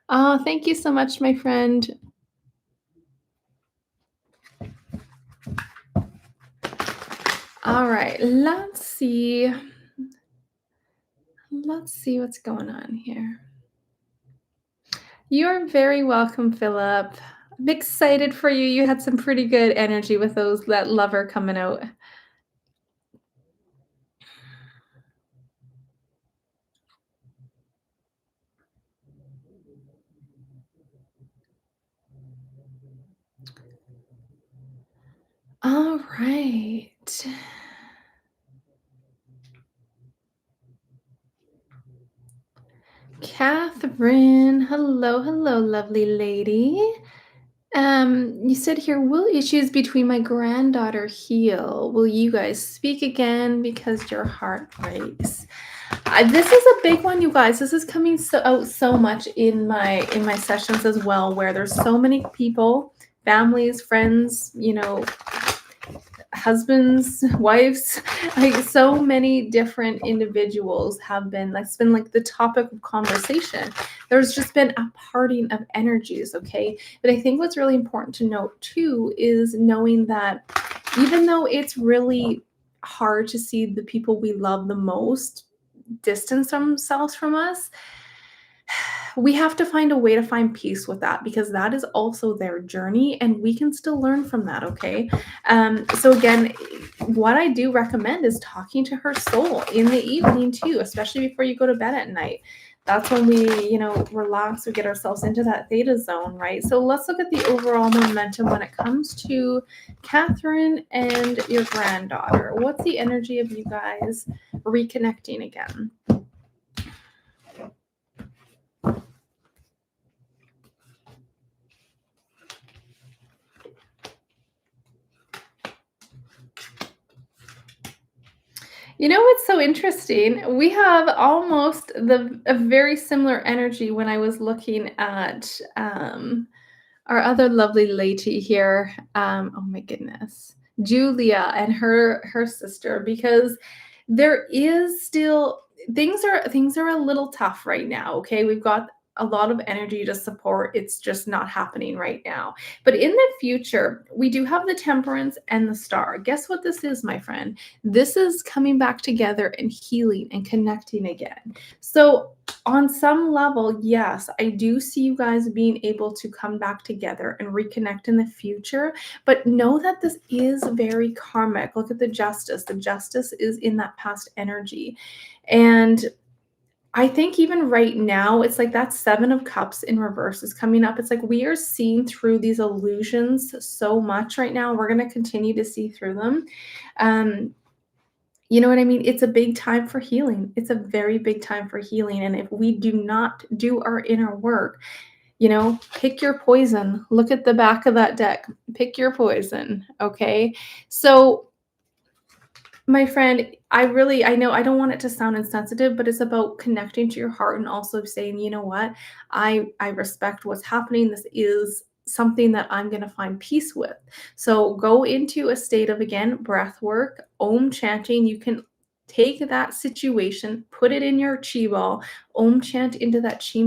Oh, thank you so much, my friend. All right, let's see. Let's see what's going on here. You're very welcome, Philip. I'm excited for you. You had some pretty good energy with that lover coming out. All right. Catherine, hello, hello, lovely lady. You said here, will issues between my granddaughter heal? Will you guys speak again because your heart breaks? This is a big one, you guys. This is coming out so much in my sessions as well, where there's so many people, families, friends, husbands, wives, like so many different individuals have been like, it's been like the topic of conversation. There's just been a parting of energies. Okay, but I think what's really important to note too is knowing that even though it's really hard to see the people we love the most distance themselves from us, we have to find a way to find peace with that, because that is also their journey and we can still learn from that. Okay, so again, what I do recommend is talking to her soul in the evening too, especially before you go to bed at night. That's when we, relax, we get ourselves into that theta zone, right? So let's look at the overall momentum when it comes to Catherine and your granddaughter. What's the energy of you guys reconnecting again? You know what's so interesting? We have almost a very similar energy when I was looking at our other lovely lady here. Oh my goodness, Julia and her sister, because there is still things are a little tough right now. Okay, we've got a lot of energy to support. It's just not happening right now. But in the future, we do have the temperance and the star. Guess what this is, my friend? This is coming back together and healing and connecting again. So on some level, yes, I do see you guys being able to come back together and reconnect in the future, but know that this is very karmic. Look at the justice. The justice is in that past energy. And I think even right now, it's like that Seven of Cups in reverse is coming up. It's like we are seeing through these illusions so much right now. We're going to continue to see through them. Um, you know what I mean? It's a big time for healing. It's a very big time for healing. And if we do not do our inner work, pick your poison. Look at the back of that deck. Pick your poison. Okay. So, my friend, I know I don't want it to sound insensitive, but it's about connecting to your heart and also saying, you know what? I respect what's happening. This is something that I'm going to find peace with. So go into a state of, again, breath work, om chanting. You can take that situation, put it in your chi ball, om chant into that chi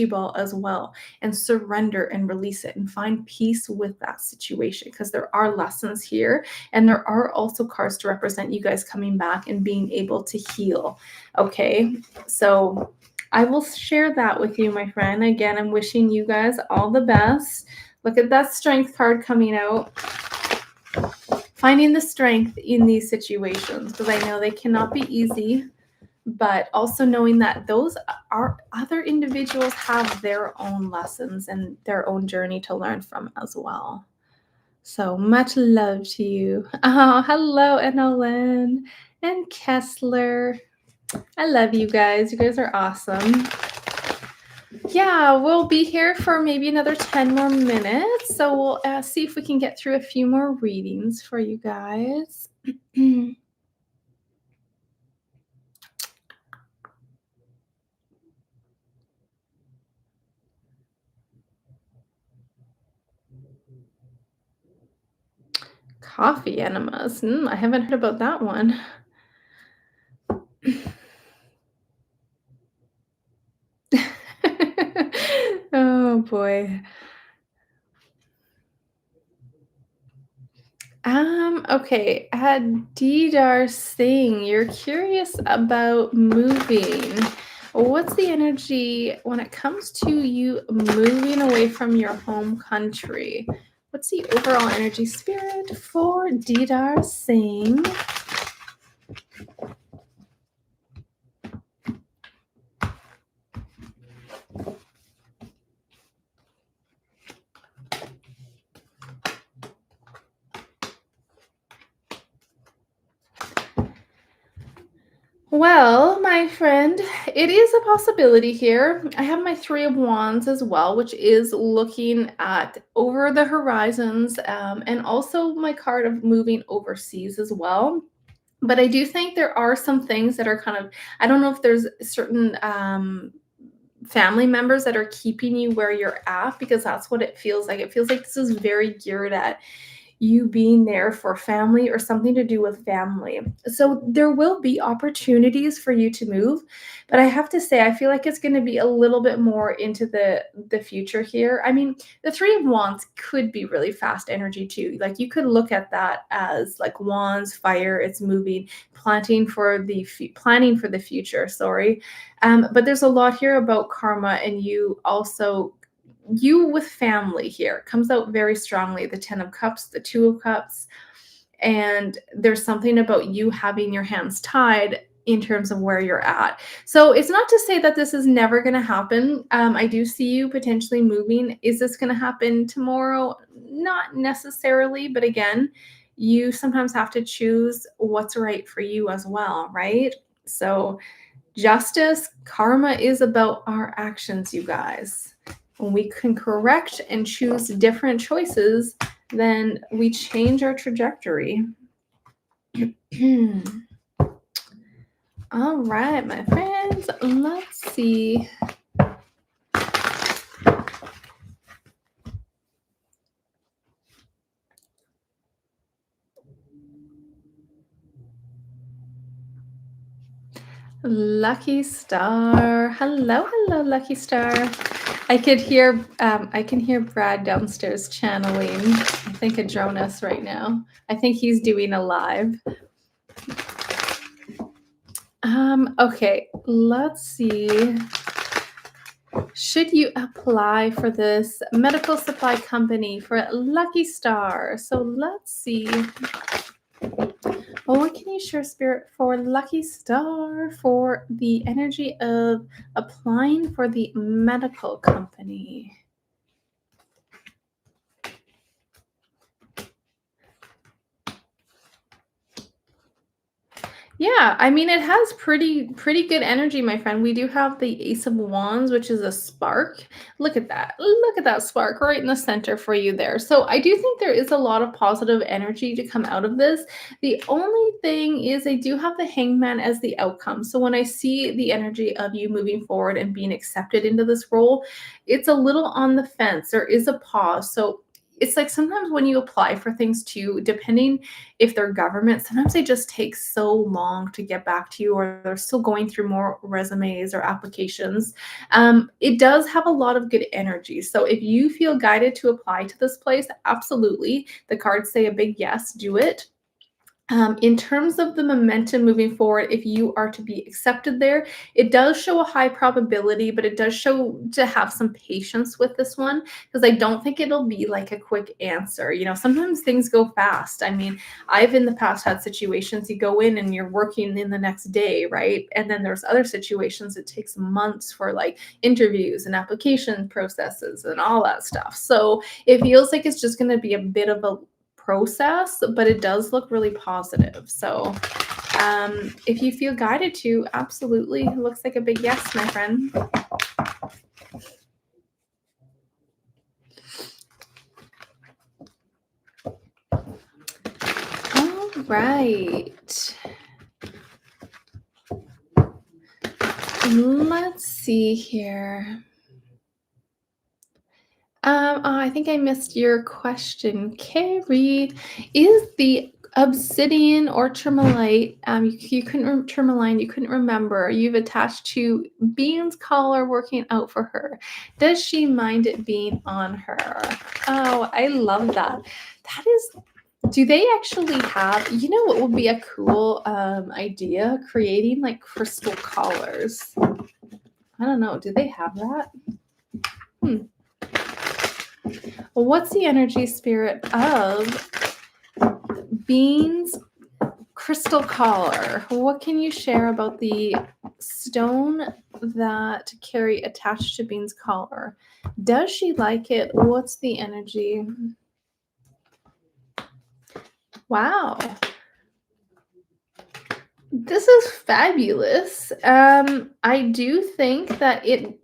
ball as well, and surrender and release it and find peace with that situation, because there are lessons here. And there are also cards to represent you guys coming back and being able to heal. Okay. So I will share that with you, my friend. Again, I'm wishing you guys all the best. Look at that strength card coming out. Finding the strength in these situations, because I know they cannot be easy, but also knowing that those are other individuals have their own lessons and their own journey to learn from as well. So much love to you. Oh, hello, Enolan and Kessler. I love you guys. You guys are awesome. Yeah, we'll be here for maybe another 10 more minutes. So we'll see if we can get through a few more readings for you guys. Coffee enemas. I haven't heard about that one. Oh boy. Okay. Adidar Singh, you're curious about moving. What's the energy when it comes to you moving away from your home country? What's the overall energy spirit for Didar Singh? Well, my friend, it is a possibility here. I have my Three of Wands as well, which is looking at over the horizons, and also my card of moving overseas as well. But I do think there are some things that are kind of, I don't know if there's certain family members that are keeping you where you're at, because that's what it feels like. It feels like this is very geared at you being there for family or something to do with family. So there will be opportunities for you to move, but I have to say I feel like it's going to be a little bit more into the future here. I mean, the Three of Wands could be really fast energy too. Like you could look at that as like wands, fire, it's moving, planning for the future, sorry. But there's a lot here about karma, and you with family here comes out very strongly. The Ten of Cups, the Two of Cups, and there's something about you having your hands tied in terms of where you're at. So it's not to say that this is never going to happen. I do see you potentially moving. Is this going to happen tomorrow? Not necessarily, but again, you sometimes have to choose what's right for you as well, right? So justice, karma is about our actions, you guys. When we can correct and choose different choices, then we change our trajectory. All right, my friends, let's see. Lucky Star. Hello, hello, Lucky Star. I can hear Brad downstairs channeling, I think, a Jonas right now. I think he's doing a live. Okay, let's see. Should you apply for this medical supply company for Lucky Star? So let's see. Well, what can you share, Spirit, for Lucky Star for the energy of applying for the medical company? Yeah, I mean, it has pretty good energy, my friend. We do have the Ace of Wands, which is a spark. Look at that. Look at that spark right in the center for you there. So I do think there is a lot of positive energy to come out of this. The only thing is I do have the Hangman as the outcome. So when I see the energy of you moving forward and being accepted into this role, it's a little on the fence. There is a pause. So it's like sometimes when you apply for things too, depending if they're government, sometimes they just take so long to get back to you, or they're still going through more resumes or applications. It does have a lot of good energy. So if you feel guided to apply to this place, absolutely. The cards say a big yes, do it. In terms of the momentum moving forward, if you are to be accepted there, it does show a high probability, but it does show to have some patience with this one because I don't think it'll be like a quick answer. You know, sometimes things go fast. I mean, I've in the past had situations you go in and you're working in the next day, right? And then there's other situations it takes months for like interviews and application processes and all that stuff. So it feels like it's just going to be a bit of a process, but it does look really positive. So if you feel guided to, absolutely, it looks like a big yes, my friend. All right. Let's see here. Oh, I think I missed your question, Carrie. Is the obsidian or tourmaline, you couldn't tourmaline, you couldn't remember, you've attached to Bean's collar working out for her. Does she mind it being on her? Oh, I love that. That is, do they actually have, you know what would be a cool idea? Creating like crystal collars. I don't know. Do they have that? Well, what's the energy spirit of Bean's crystal collar? What can you share about the stone that Carrie attached to Bean's collar? Does she like it? What's the energy? Wow. This is fabulous. I do think that it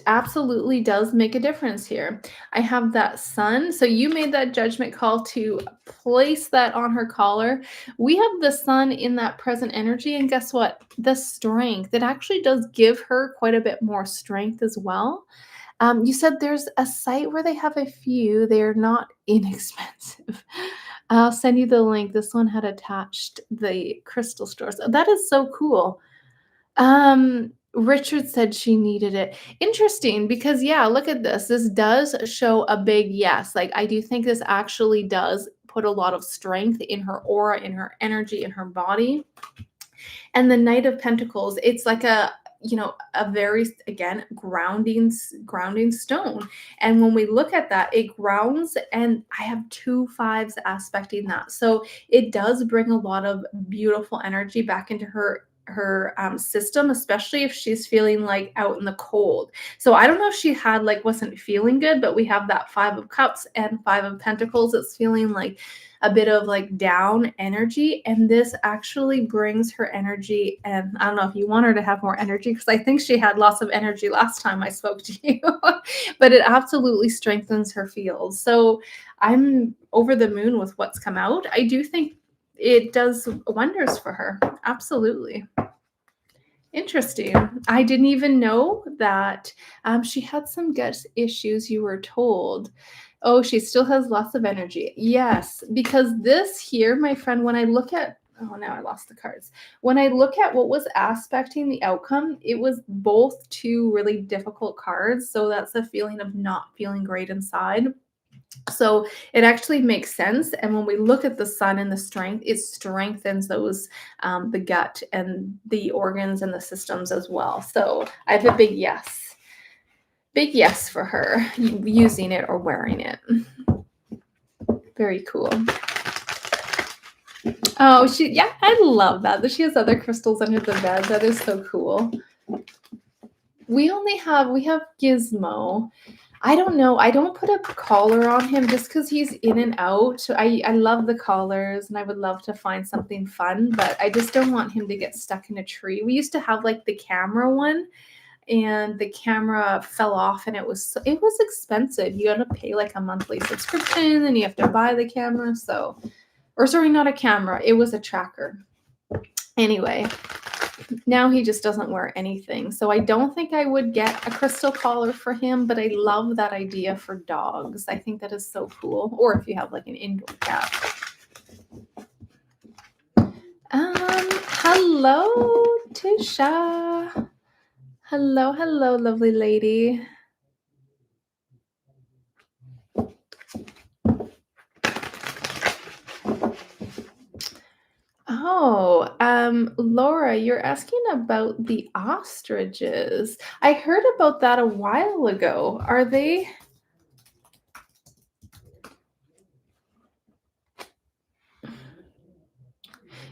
absolutely does make a difference here. I have that sun. So you made that judgment call to place that on her collar. We have the sun in that present energy. And guess what? The strength. It actually does give her quite a bit more strength as well. You said there's a site where they have a few. They're not inexpensive. I'll send you the link. This one had attached the crystal stores. That is so cool. Richard said she needed it. Interesting because yeah, look at this. This does show a big yes. Like I do think this actually does put a lot of strength in her aura, in her energy, in her body. And the Knight of Pentacles, it's like a, you know, a very, again, grounding stone. And when we look at that, it grounds, and I have 2 5s aspecting that. So it does bring a lot of beautiful energy back into her her system, especially if she's feeling like out in the cold. So I don't know if she had like wasn't feeling good, but we have that 5 of Cups and 5 of Pentacles. It's feeling like a bit of like down energy, and this actually brings her energy. And I don't know if you want her to have more energy, because I think she had lots of energy last time I spoke to you, but it absolutely strengthens her field. So I'm over the moon with what's come out. I do think it does wonders for her. Absolutely. Interesting. I didn't even know that she had some gut issues, you were told. Oh, she still has lots of energy. Yes, because this here, my friend, when I look at, oh, now I lost the cards. When I look at what was aspecting the outcome, it was both two really difficult cards. So that's a feeling of not feeling great inside. So it actually makes sense. And when we look at the sun and the strength, it strengthens those, the gut and the organs and the systems as well. So I have a big yes for her using it or wearing it. Very cool. Oh, yeah, I love that she has other crystals under the bed. That is so cool. We have Gizmo. I don't know. I don't put a collar on him just because he's in and out. I love the collars, and I would love to find something fun, but I just don't want him to get stuck in a tree. We used to have like the camera one, and the camera fell off, and it was expensive. You had to pay like a monthly subscription, and you have to buy the camera. So, or sorry, not a camera. It was a tracker. Anyway, now he just doesn't wear anything. So I don't think I would get a crystal collar for him, but I love that idea for dogs. I think that is so cool. Or if you have like an indoor cat. Hello, Tisha. Hello, lovely lady. Oh, Laura, you're asking about the ostriches. I heard about that a while ago. Are they?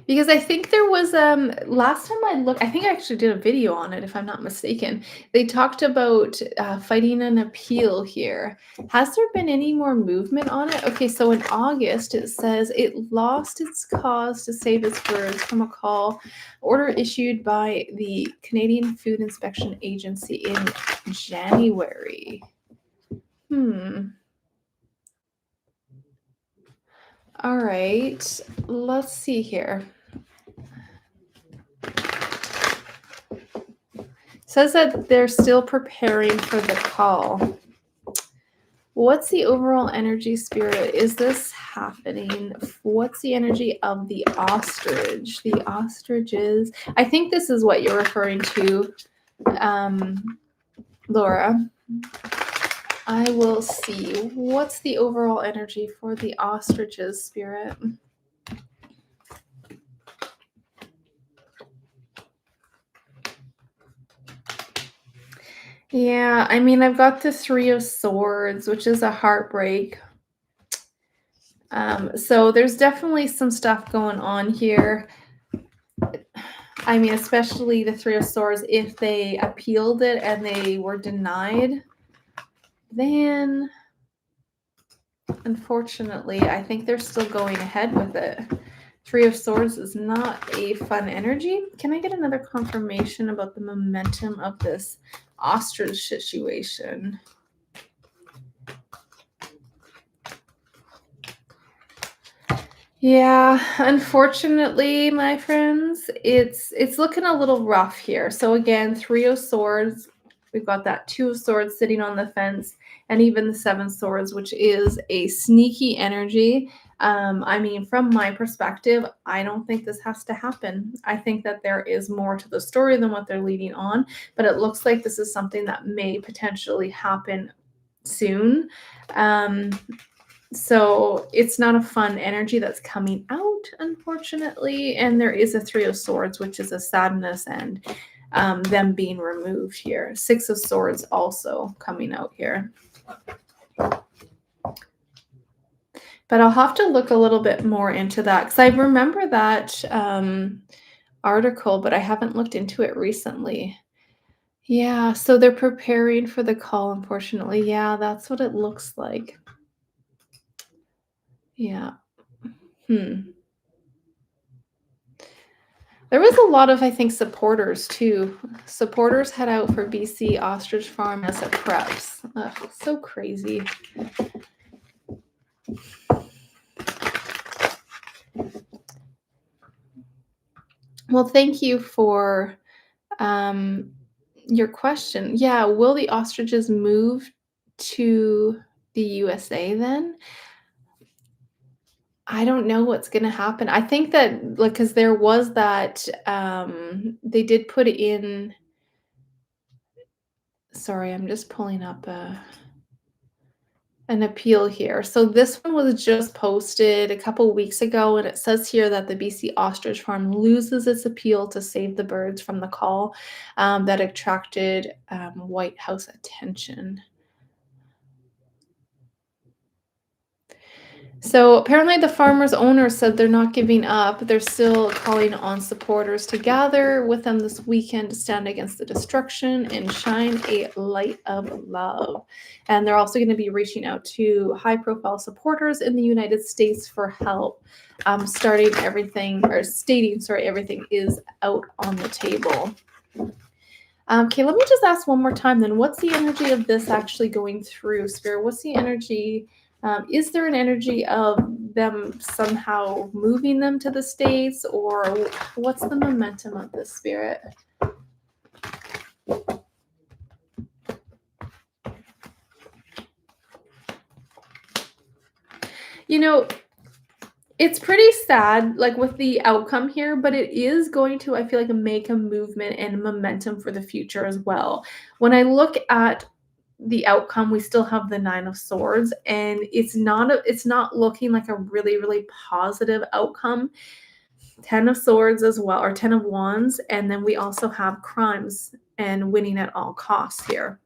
Because I think there was last time I looked, I think I actually did a video on it if I'm not mistaken. They talked about fighting an appeal here. Has there been any more movement on it? Okay, so in August it says it lost its cause to save its birds from a call order issued by the Canadian Food Inspection Agency in January. All right, let's see here. Says that they're still preparing for the call. What's the overall energy, spirit? Is this happening? What's the energy of the ostrich? The ostriches. I think this is what you're referring to, Laura. I will see. What's the overall energy for the ostriches, spirit? Yeah, I mean, I've got the 3 of Swords, which is a heartbreak. So there's definitely some stuff going on here. I mean, especially the 3 of Swords, if they appealed it and they were denied, then unfortunately, I think they're still going ahead with it. 3 of Swords is not a fun energy. Can I get another confirmation about the momentum of this ostrich situation? Yeah, unfortunately, my friends, it's looking a little rough here. So again, 3 of Swords, we've got that 2 of Swords sitting on the fence, and even the 7 Swords, which is a sneaky energy. I mean, from my perspective, I don't think this has to happen. I think that there is more to the story than what they're leading on, but it looks like this is something that may potentially happen soon. So it's not a fun energy that's coming out, unfortunately. And there is a 3 of Swords, which is a sadness and them being removed here. 6 of Swords also coming out here. But I'll have to look a little bit more into that, because I remember that article, but I haven't looked into it recently. Yeah, so they're preparing for the call, unfortunately. Yeah, that's what it looks like. Yeah. Hmm. There was a lot of, I think, supporters too. Supporters head out for BC ostrich farm as it preps. Ugh, so crazy. Well, thank you for um, your question. Yeah, will the ostriches move to the USA then? I don't know what's gonna happen. I think that, like, because there was that, they did put in. Sorry, I'm just pulling up an appeal here. So this one was just posted a couple weeks ago, and it says here that the BC Ostrich Farm loses its appeal to save the birds from the call that attracted White House attention. So apparently, the farmer's owner said they're not giving up. They're still calling on supporters to gather with them this weekend to stand against the destruction and shine a light of love. And they're also going to be reaching out to high profile supporters in the United States for help. Stating, sorry, everything is out on the table. Okay, let me just ask one more time then. What's the energy of this actually going through, Spirit? What's the energy? Is there an energy of them somehow moving them to the States, or what's the momentum of this, Spirit? You know, it's pretty sad, like, with the outcome here, but it is going to, I feel like, make a movement and momentum for the future as well. When I look at the outcome, we still have the 9 of swords, and it's not looking like a really, really positive outcome. 10 of swords as well, or 10 of wands, and then we also have crimes and winning at all costs here.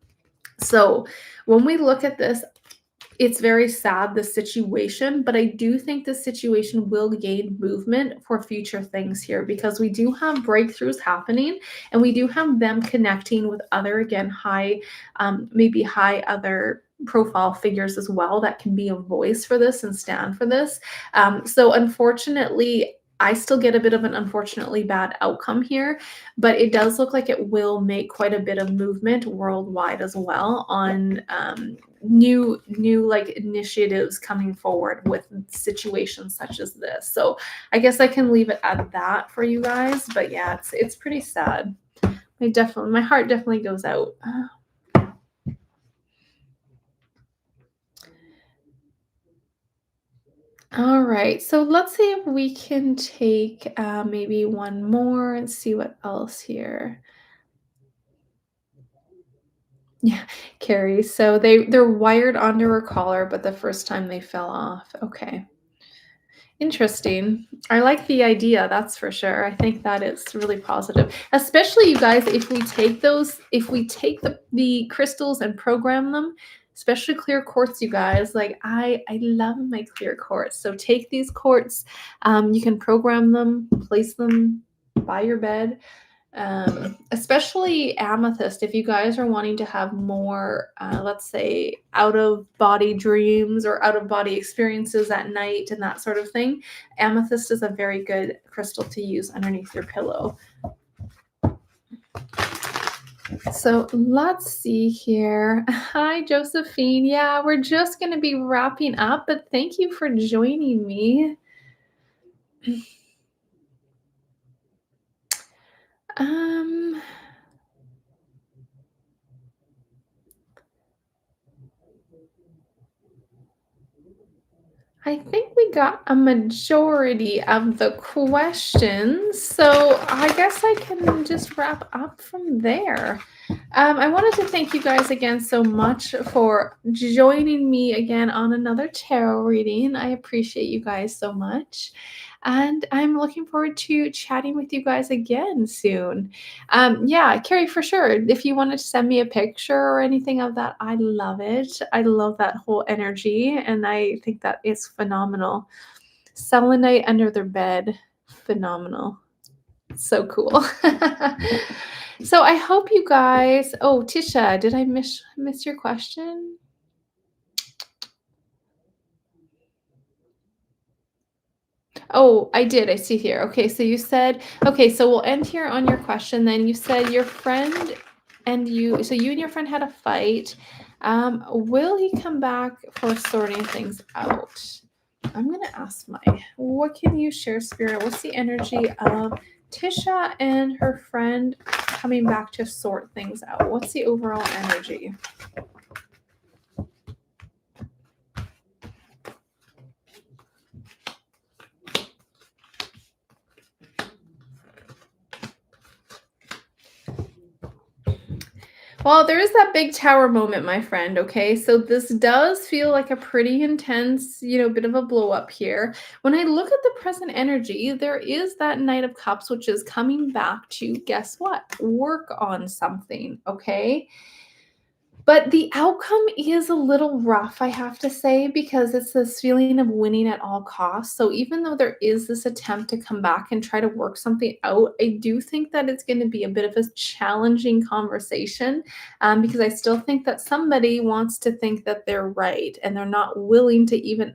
So when we look at this, it's very sad, the situation, but I do think the situation will gain movement for future things here, because we do have breakthroughs happening, and we do have them connecting with other, again, maybe high other profile figures as well that can be a voice for this and stand for this. So unfortunately, I still get a bit of an unfortunately bad outcome here, but it does look like it will make quite a bit of movement worldwide as well on new like initiatives coming forward with situations such as this. So I guess I can leave it at that for you guys, but yeah, it's pretty sad. My heart definitely goes out. All right, so let's see if we can take maybe one more and see what else here. Yeah, Carrie. So they're wired onto her collar, but the first time they fell off. Okay. Interesting. I like the idea, that's for sure. I think that is really positive. Especially, you guys, if we take the crystals and program them, especially clear quartz, you guys, like I love my clear quartz. So take these quartz, you can program them, place them by your bed. Especially amethyst, if you guys are wanting to have more, let's say, out of body dreams or out of body experiences at night and that sort of thing, amethyst is a very good crystal to use underneath your pillow. So let's see here. Hi, Josephine. Yeah, we're just going to be wrapping up, but thank you for joining me. Um, I think we got a majority of the questions, so I guess I can just wrap up from there. I wanted to thank you guys again so much for joining me again on another tarot reading. I appreciate you guys so much. And I'm looking forward to chatting with you guys again soon. Yeah, Carrie, for sure. If you wanted to send me a picture or anything of that, I love it. I love that whole energy, and I think that is phenomenal. Selenite under their bed, phenomenal. So cool. So I hope you guys oh, Tisha, did I miss your question? Oh, I did. I see here. Okay, so you said okay, so we'll end here on your question then. You said your friend and you so you and your friend had a fight. Will he come back for sorting things out? I'm gonna ask my what can you share, Spirit? What's the energy of Tisha and her friend coming back to sort things out? What's the overall energy? Well, there is that big tower moment, my friend, okay? So this does feel like a pretty intense, bit of a blow up here. When I look at the present energy, there is that Knight of Cups, which is coming back to guess what? Work on something, okay? But the outcome is a little rough, I have to say, because it's this feeling of winning at all costs. So even though there is this attempt to come back and try to work something out, I do think that it's going to be a bit of a challenging conversation because I still think that somebody wants to think that they're right and they're not willing to even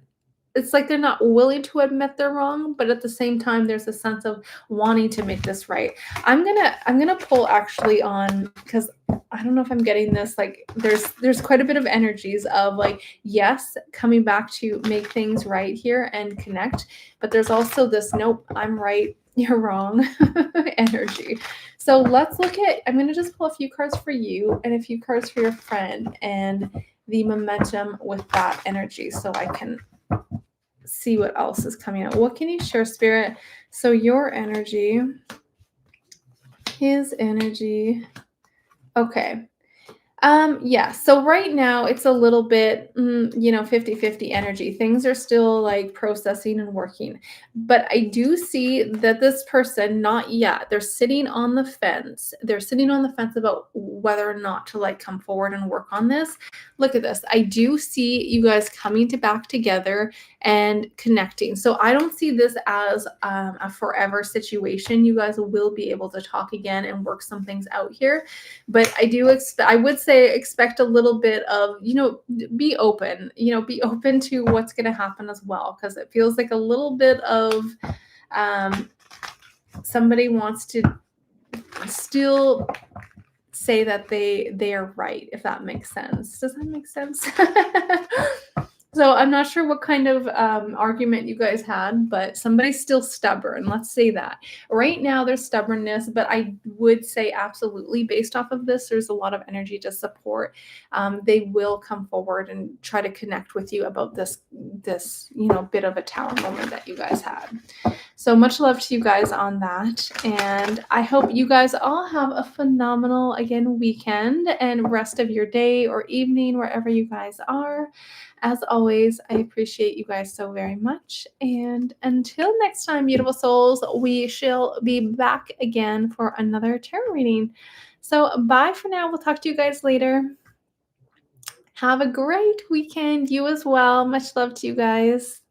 it's like they're not willing to admit they're wrong, but at the same time, there's a sense of wanting to make this right. I'm gonna pull actually on because I don't know if I'm getting this. Like, there's quite a bit of energies of like yes, coming back to make things right here and connect, but there's also this nope, I'm right, you're wrong energy. So let's look at. I'm gonna just pull a few cards for you and a few cards for your friend and the momentum with that energy, so I can see what else is coming out. What can you share, Spirit? So your energy, his energy. Okay. Yeah. So right now it's a little bit, 50-50 energy. Things are still like processing and working. But I do see that this person, not yet, they're sitting on the fence. They're sitting on the fence about whether or not to like come forward and work on this. Look at this. I do see you guys coming to back together and connecting. So I don't see this as a forever situation. You guys will be able to talk again and work some things out here, but I would say expect a little bit of, be open, be open to what's going to happen as well, because it feels like a little bit of um, somebody wants to still say that they are right, if that makes sense. Does that make sense? So I'm not sure what kind of argument you guys had, but somebody's still stubborn. Let's say that. Right now, there's stubbornness, but I would say absolutely, based off of this, there's a lot of energy to support. They will come forward and try to connect with you about this bit of a tower moment that you guys had. So much love to you guys on that. And I hope you guys all have a phenomenal, again, weekend and rest of your day or evening, wherever you guys are. As always, I appreciate you guys so very much. And until next time, beautiful souls, we shall be back again for another tarot reading. So bye for now. We'll talk to you guys later. Have a great weekend. You as well. Much love to you guys.